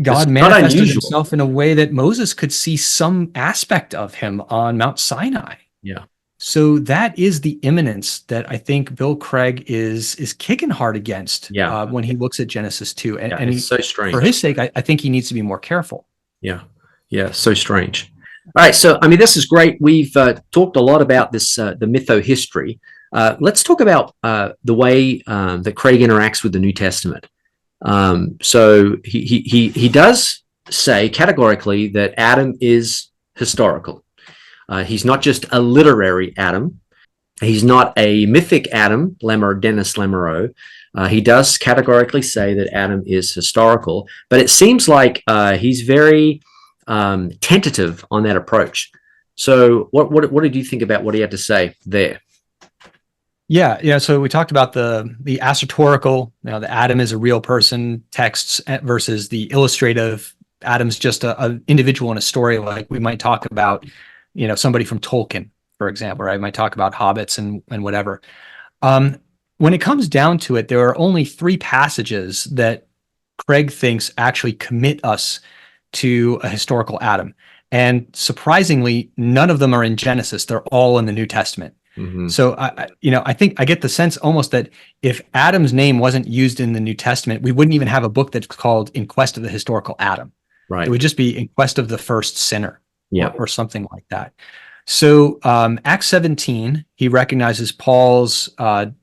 God manifested himself in a way that Moses could see some aspect of him on Mount Sinai. Yeah. So that is the immanence that I think Bill Craig is kicking hard against when he looks at Genesis 2. And it's so strange. For his sake, I think he needs to be more careful. Yeah. Yeah. So strange. All right. So, I mean, this is great. We've talked a lot about this, the mytho-history. Let's talk about the way that Craig interacts with the New Testament. So he does say categorically that Adam is historical. He's not just a literary Adam. He's not a mythic Adam, Dennis Lamoureux. He does categorically say that Adam is historical, but it seems like he's very tentative on that approach. So what did you think about what he had to say there? Yeah. So we talked about the assertorical, the Adam is a real person texts versus the illustrative Adam's just an individual in a story, like we might talk about, somebody from Tolkien, for example, right? We might talk about hobbits and whatever. When it comes down to it, there are only 3 passages that Craig thinks actually commit us to a historical Adam. And surprisingly, none of them are in Genesis. They're all in the New Testament. So I think I get the sense almost that if Adam's name wasn't used in the New Testament, we wouldn't even have a book that's called In Quest of the Historical Adam. Right. It would just be In Quest of the First Sinner, or something like that. So Acts 17, he recognizes Paul's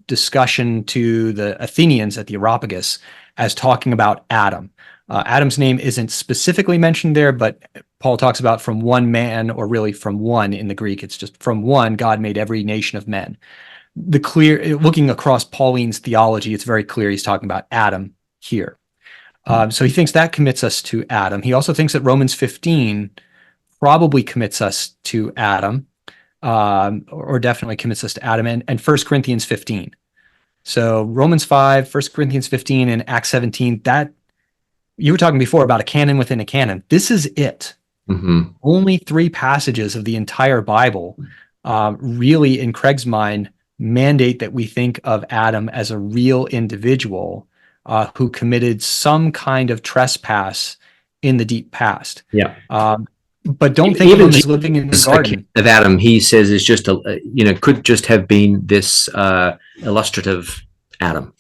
discussion to the Athenians at the Areopagus as talking about Adam. Adam's name isn't specifically mentioned there, but Paul talks about from one man, or really from one in the Greek. It's just from one, God made every nation of men. Looking across Pauline's theology, it's very clear he's talking about Adam here. So he thinks that commits us to Adam. He also thinks that Romans 15 probably commits us to Adam, or definitely commits us to Adam, and 1 Corinthians 15. So Romans 5, 1 Corinthians 15, and Acts 17, that you were talking before about a canon within a canon. This is it. Only 3 passages of the entire Bible really, in Craig's mind, mandate that we think of Adam as a real individual who committed some kind of trespass in the deep past. Yeah. But don't think of him as living in the garden. Of Adam, he says, is just could just have been this illustrative Adam.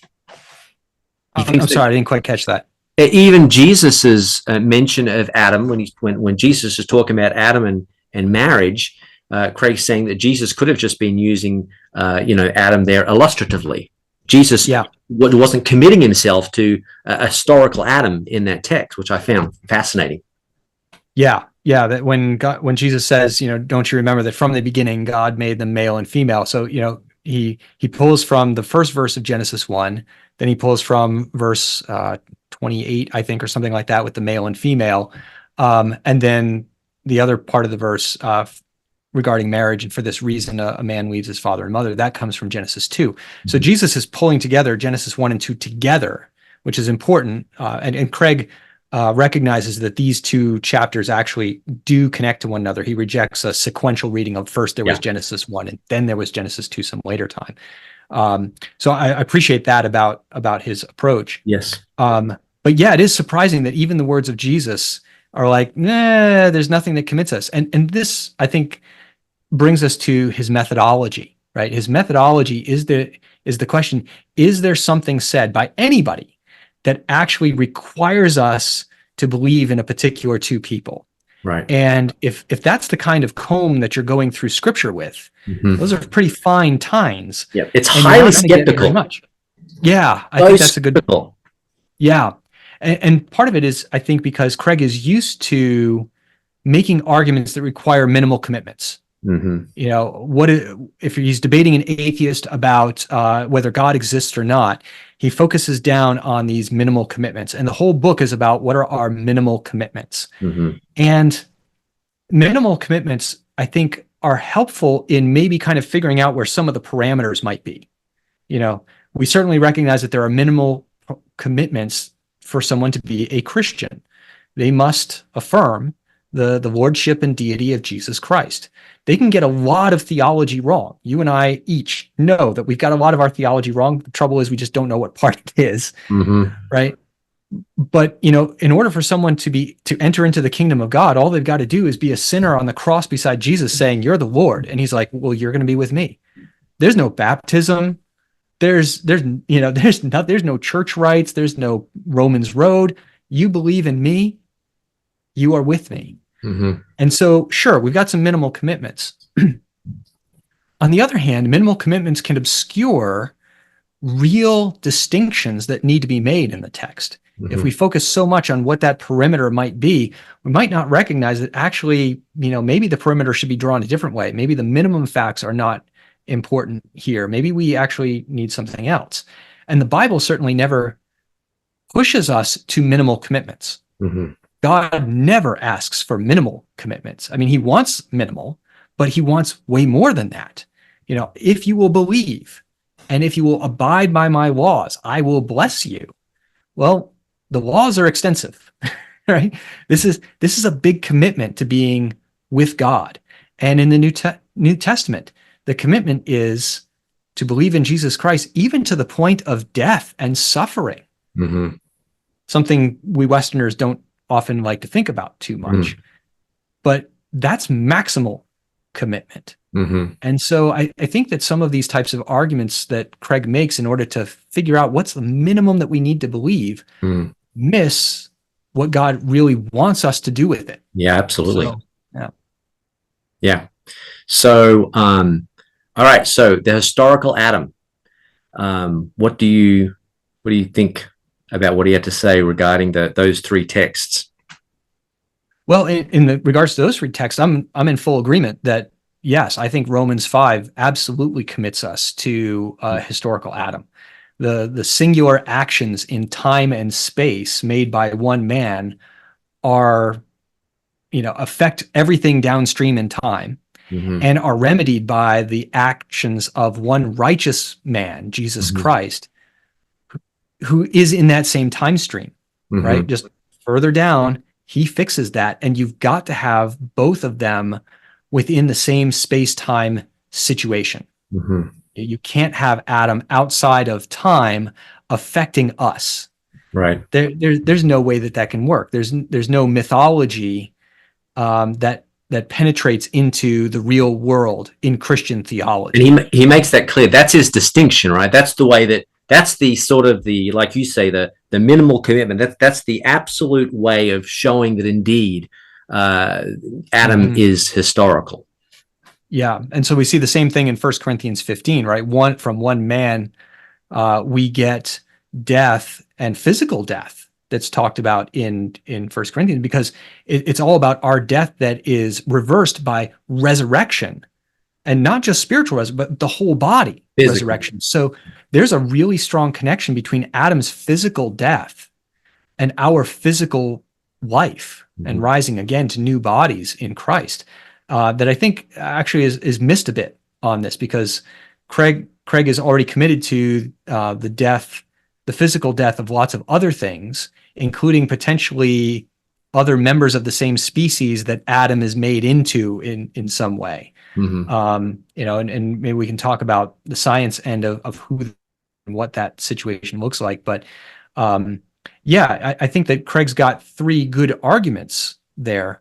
I'm sorry, I didn't quite catch that. Even Jesus's mention of Adam, when Jesus is talking about Adam and marriage, Craig's saying that Jesus could have just been using Adam there illustratively. Jesus wasn't committing himself to a historical Adam in that text, which I found fascinating. Yeah, that when Jesus says, don't you remember that from the beginning God made them male and female? So, he pulls from the first verse of Genesis 1, then he pulls from verse 28, I think, or something like that, with the male and female. And then the other part of the verse regarding marriage, and for this reason a man leaves his father and mother, that comes from Genesis 2. So Jesus is pulling together Genesis 1 and 2 together, which is important. And Craig recognizes that these 2 chapters actually do connect to one another. He rejects a sequential reading of first there was Genesis 1 and then there was Genesis 2 some later time. So I appreciate that about his approach. Yes. But yeah, it is surprising that even the words of Jesus are like, nah, there's nothing that commits us. And this, I think, brings us to his methodology, right? His methodology is the question, is there something said by anybody that actually requires us to believe in a particular 2 people? Right. And if that's the kind of comb that you're going through scripture with, those are pretty fine tines. Yeah, it's highly skeptical. Yeah, I think that's a good point. Yeah. And part of it is, I think, because Craig is used to making arguments that require minimal commitments. If he's debating an atheist about whether God exists or not, he focuses down on these minimal commitments. And the whole book is about what are our minimal commitments. And minimal commitments, I think, are helpful in maybe kind of figuring out where some of the parameters might be. We certainly recognize that there are minimal commitments for someone to be a Christian. They must affirm the lordship and deity of Jesus Christ. They can get a lot of theology wrong. You and I each know that we've got a lot of our theology wrong. The trouble is we just don't know what part it is, right? But, in order for someone to enter into the kingdom of God, all they've got to do is be a sinner on the cross beside Jesus saying, you're the Lord. And he's like, well, you're going to be with me. There's no baptism. There's no church rites. There's no Romans road. You believe in me, you are with me. And so, sure, we've got some minimal commitments. On the other hand, minimal commitments can obscure real distinctions that need to be made in the text. If we focus so much on what that perimeter might be, we might not recognize that actually, maybe the perimeter should be drawn a different way. Maybe the minimum facts are not important here. Maybe we actually need something else. And the Bible certainly never pushes us to minimal commitments. God never asks for minimal commitments. I mean, he wants minimal, but he wants way more than that. If you will believe and if you will abide by my laws, I will bless you. Well, the laws are extensive, right? This is a big commitment to being with God. And in the New Testament, the commitment is to believe in Jesus Christ, even to the point of death and suffering. Something we Westerners don't often like to think about too much, but that's maximal commitment. And so I think that some of these types of arguments that Craig makes in order to figure out what's the minimum that we need to believe miss what God really wants us to do with it. Yeah, absolutely. So, Yeah. So, all right. So the historical Adam. What do you think about what he had to say regarding those three texts? Well, in the regards to those three texts, I'm in full agreement that yes, I think Romans 5 absolutely commits us to historical Adam. The singular actions in time and space made by one man are, affect everything downstream in time Mm-hmm. and are remedied by the actions of one righteous man, Jesus Mm-hmm. Christ, who is in that same time stream, right? Mm-hmm. Just further down, he fixes that. And you've got to have both of them within the same space-time situation. Mm-hmm. You can't have Adam outside of time affecting us. Right. There's no way that can work. There's no mythology that penetrates into the real world in Christian theology. And he makes that clear. That's his distinction, right? That's the way that's the sort of like you say, the minimal commitment. That's the absolute way of showing that indeed Adam is historical. Yeah, and so we see the same thing in 1 Corinthians 15, right? From one man, we get death and physical death that's talked about in 1 Corinthians, because it's all about our death that is reversed by resurrection, and not just spiritual resurrection, but the whole body resurrection. So there's a really strong connection between Adam's physical death and our physical life and rising again to new bodies in Christ. That I think actually is missed a bit on this, because Craig is already committed to the physical death of lots of other things, including potentially other members of the same species that Adam is made into in some way. Mm-hmm. And maybe we can talk about the science end of who and what that situation looks like. But I think that Craig's got three good arguments there.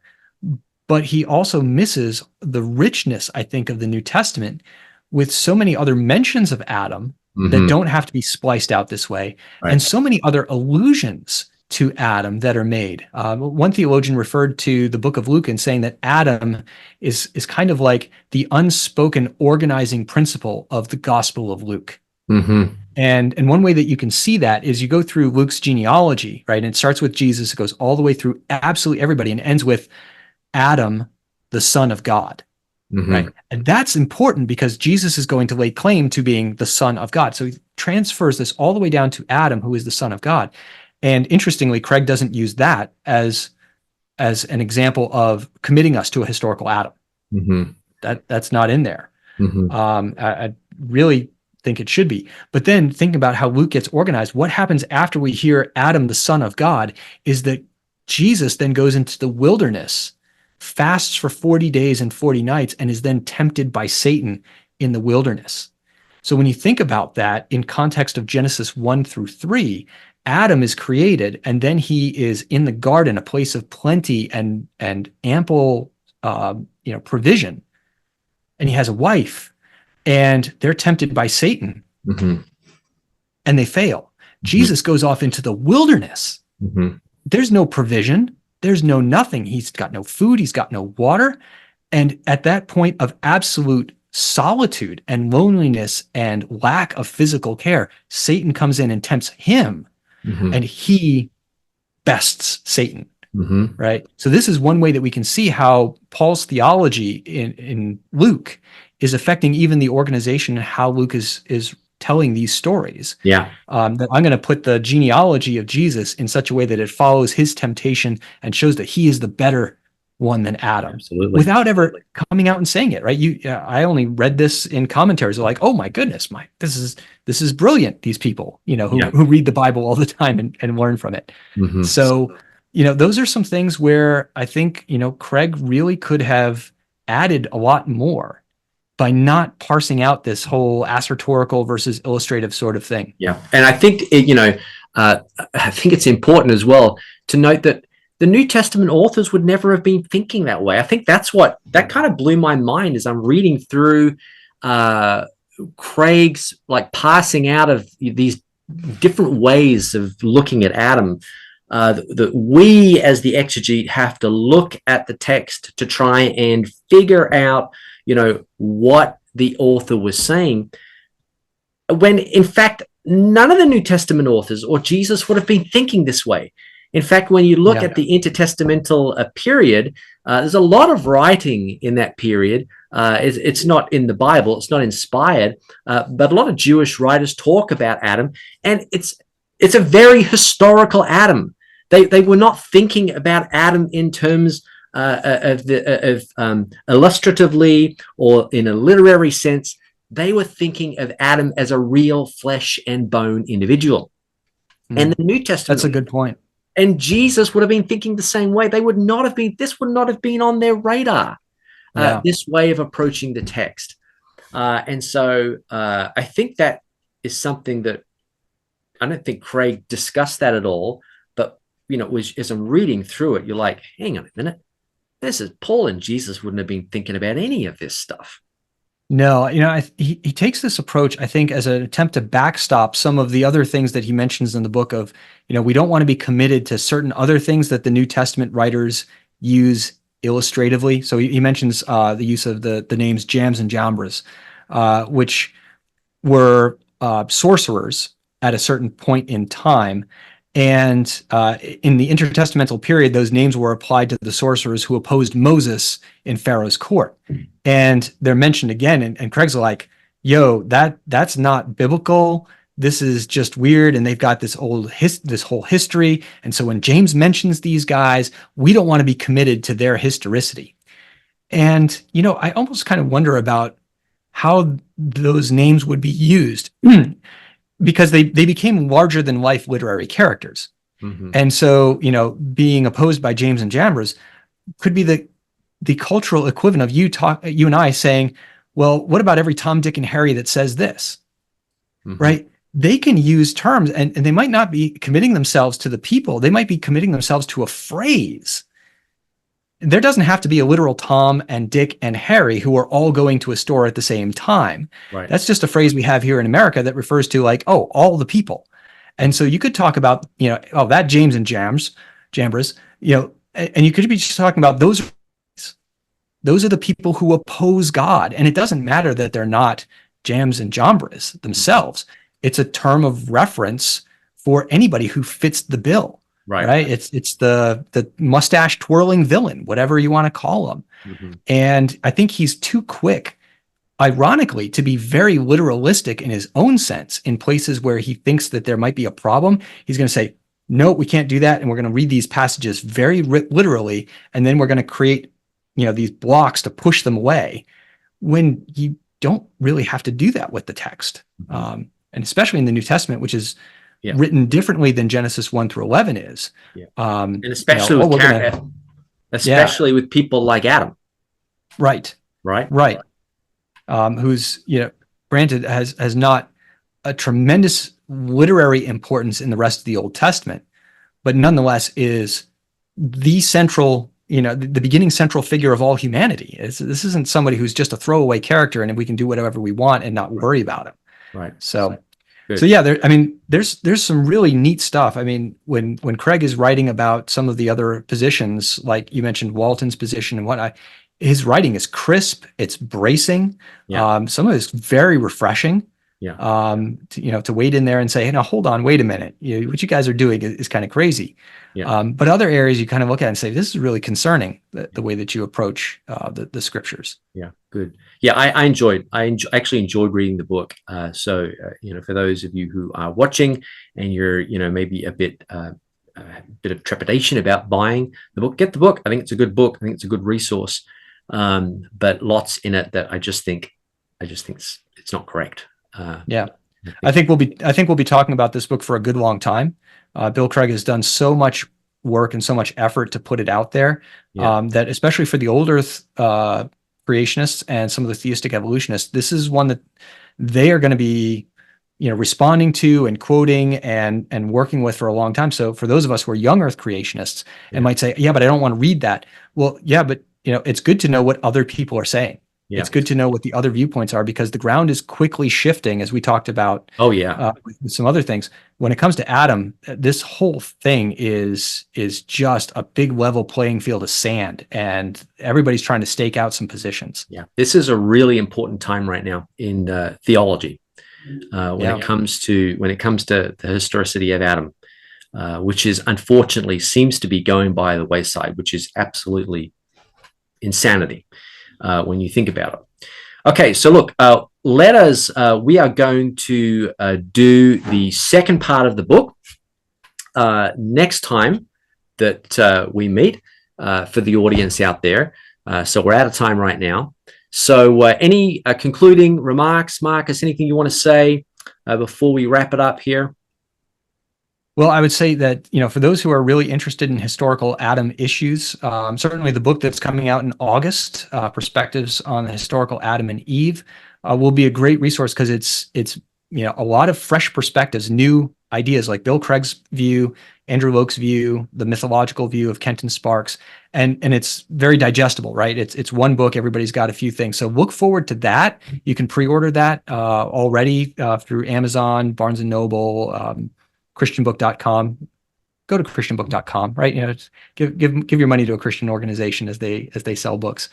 But he also misses the richness, I think, of the New Testament, with so many other mentions of Adam that don't have to be spliced out this way, right, and so many other allusions to Adam that are made. One theologian referred to the book of Luke in saying that Adam is kind of like the unspoken organizing principle of the Gospel of Luke. Mm-hmm. And one way that you can see that is you go through Luke's genealogy, right? And it starts with Jesus, it goes all the way through absolutely everybody, and ends with Adam, the Son of God, right? And that's important because Jesus is going to lay claim to being the Son of God. So he transfers this all the way down to Adam, who is the Son of God. And interestingly, Craig doesn't use that as an example of committing us to a historical Adam. That's not in there. I really think it should be. But then think about how Luke gets organized. What happens after we hear Adam, the Son of God, is that Jesus then goes into the wilderness, fasts for 40 days and 40 nights, and is then tempted by Satan in the wilderness. So when you think about that in context of Genesis 1-3, Adam is created, and then he is in the garden, a place of plenty and ample provision. And he has a wife, and they're tempted by Satan, and they fail. Jesus goes off into the wilderness. There's no provision. There's no nothing. He's got no food. He's got no water. And at that point of absolute solitude and loneliness and lack of physical care, Satan comes in and tempts him, and he bests Satan, right? So this is one way that we can see how Paul's theology in Luke is affecting even the organization and how Luke is telling these stories. That I'm going to put the genealogy of Jesus in such a way that it follows his temptation and shows that he is the better one than Adam. Absolutely. Without ever coming out and saying it, right? I only read this in commentaries. They're like, oh my goodness, this is brilliant. These people, who read the Bible all the time and learn from it. So, those are some things where I think, Craig really could have added a lot more by not parsing out this whole assertorical versus illustrative sort of thing. Yeah. And I think, I think it's important as well to note that the New Testament authors would never have been thinking that way. I think that kind of blew my mind as I'm reading through Craig's passing out of these different ways of looking at Adam. That we as the exegete have to look at the text to try and figure out, what the author was saying, when in fact none of the New Testament authors or Jesus would have been thinking this way. In fact, when you look at the intertestamental period, there's a lot of writing in that period. It's not in the Bible, it's not inspired, but a lot of Jewish writers talk about Adam, and it's a very historical Adam. They were not thinking about Adam in terms illustratively or in a literary sense. They were thinking of Adam as a real flesh and bone individual. And the New Testament. That's a good point. And Jesus would have been thinking the same way. This would not have been on their radar, this way of approaching the text. And so I think that is something that I don't think Craig discussed that at all. But, as I'm reading through it, you're like, hang on a minute. Paul and Jesus wouldn't have been thinking about any of this stuff. No, he takes this approach, I think, as an attempt to backstop some of the other things that he mentions in the book of, we don't want to be committed to certain other things that the New Testament writers use illustratively. So he mentions the use of the names Jambs and Jambres, which were sorcerers at a certain point in time. And in the intertestamental period, those names were applied to the sorcerers who opposed Moses in Pharaoh's court. And they're mentioned again, and Craig's like, yo, that's not biblical. This is just weird. And they've got this whole history. And so when James mentions these guys, we don't want to be committed to their historicity. And, I almost kind of wonder about how those names would be used. Because they became larger than life literary characters. Mm-hmm. And so, being opposed by James and Jambres could be the cultural equivalent of you and I saying, well, what about every Tom, Dick, and Harry that says this? Mm-hmm. Right? They can use terms and they might not be committing themselves to the people. They might be committing themselves to a phrase. There doesn't have to be a literal Tom and Dick and Harry who are all going to a store at the same time. Right. That's just a phrase we have here in America that refers to all the people. And so you could talk about, that James and Jambres, and you could be just talking about those are the people who oppose God. And it doesn't matter that they're not Jambs and Jambres themselves. It's a term of reference for anybody who fits the bill. Right. It's the mustache twirling villain, whatever you want to call him. Mm-hmm. And I think he's too quick, ironically, to be very literalistic in his own sense in places where he thinks that there might be a problem. He's going to say, no, we can't do that. And we're going to read these passages very literally. And then we're going to create, these blocks to push them away when you don't really have to do that with the text. Mm-hmm. And especially in the New Testament, which is written differently than Genesis 1 through 11 is. Yeah. And especially with people like Adam. Right. Who's, granted has not a tremendous literary importance in the rest of the Old Testament, but nonetheless is the central, the beginning central figure of all humanity. This isn't somebody who's just a throwaway character and we can do whatever we want and not worry about him. Right. So yeah, there's some really neat stuff. I mean, when Craig is writing about some of the other positions, like you mentioned Walton's position and whatnot, his writing is crisp, it's bracing. Yeah. Some of it is very refreshing. Yeah. To wade in there and say, hey, now hold on, wait a minute. What you guys are doing is kind of crazy. Yeah. But other areas you kind of look at and say, this is really concerning, the way that you approach the scriptures. Yeah, good. Yeah, I actually enjoyed reading the book. So for those of you who are watching and you're, maybe a bit of trepidation about buying the book, get the book. I think it's a good book. I think it's a good resource. But lots in it that I just think it's not correct. I think we'll be talking about this book for a good long time. Bill Craig has done so much work and so much effort to put it out there that especially for the older creationists and some of the theistic evolutionists, this is one that they are going to be responding to and quoting and working with for a long time. So for those of us who are young earth creationists and might say, yeah, but I don't want to read that. Well, yeah, but it's good to know what other people are saying. it's good to know what the other viewpoints are, because the ground is quickly shifting, as we talked about. Oh yeah. With some other things. When it comes to Adam, this whole thing is just a big level playing field of sand, and everybody's trying to stake out some positions. Yeah, this is a really important time right now in theology when it comes to the historicity of Adam, which is unfortunately seems to be going by the wayside, which is absolutely insanity when you think about it. Okay, so look, we are going to do the second part of the book next time that we meet for the audience out there. So we're out of time right now. So any concluding remarks, Marcus, anything you want to say before we wrap it up here? Well, I would say that, for those who are really interested in historical Adam issues, certainly the book that's coming out in August, Perspectives on the Historical Adam and Eve, will be a great resource, because it's a lot of fresh perspectives, new ideas, like Bill Craig's view, Andrew Loke's view, the mythological view of Kenton Sparks, and it's very digestible, right? It's one book, everybody's got a few things. So look forward to that. You can pre-order that already through Amazon, Barnes and Noble, christianbook.com. Go to christianbook.com, right? Give your money to a Christian organization as they sell books.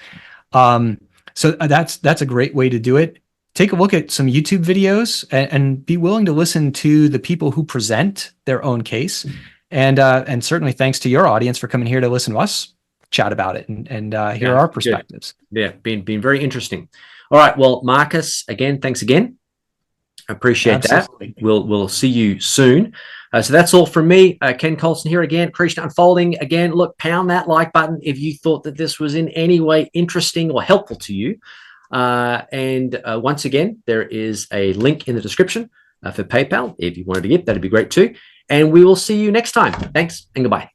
So that's a great way to do it. Take a look at some YouTube videos and be willing to listen to the people who present their own case. And certainly thanks to your audience for coming here to listen to us chat about it and hear our perspectives. Good. Yeah, been very interesting. All right. Well, Marcus, again, thanks again. I appreciate that. We'll see you soon. So that's all from me. Ken Coulson here again, Creation Unfolding. Again, look, pound that like button if you thought that this was in any way interesting or helpful to you. And once again, there is a link in the description for PayPal. If you wanted to give, that'd be great too. And we will see you next time. Thanks and goodbye.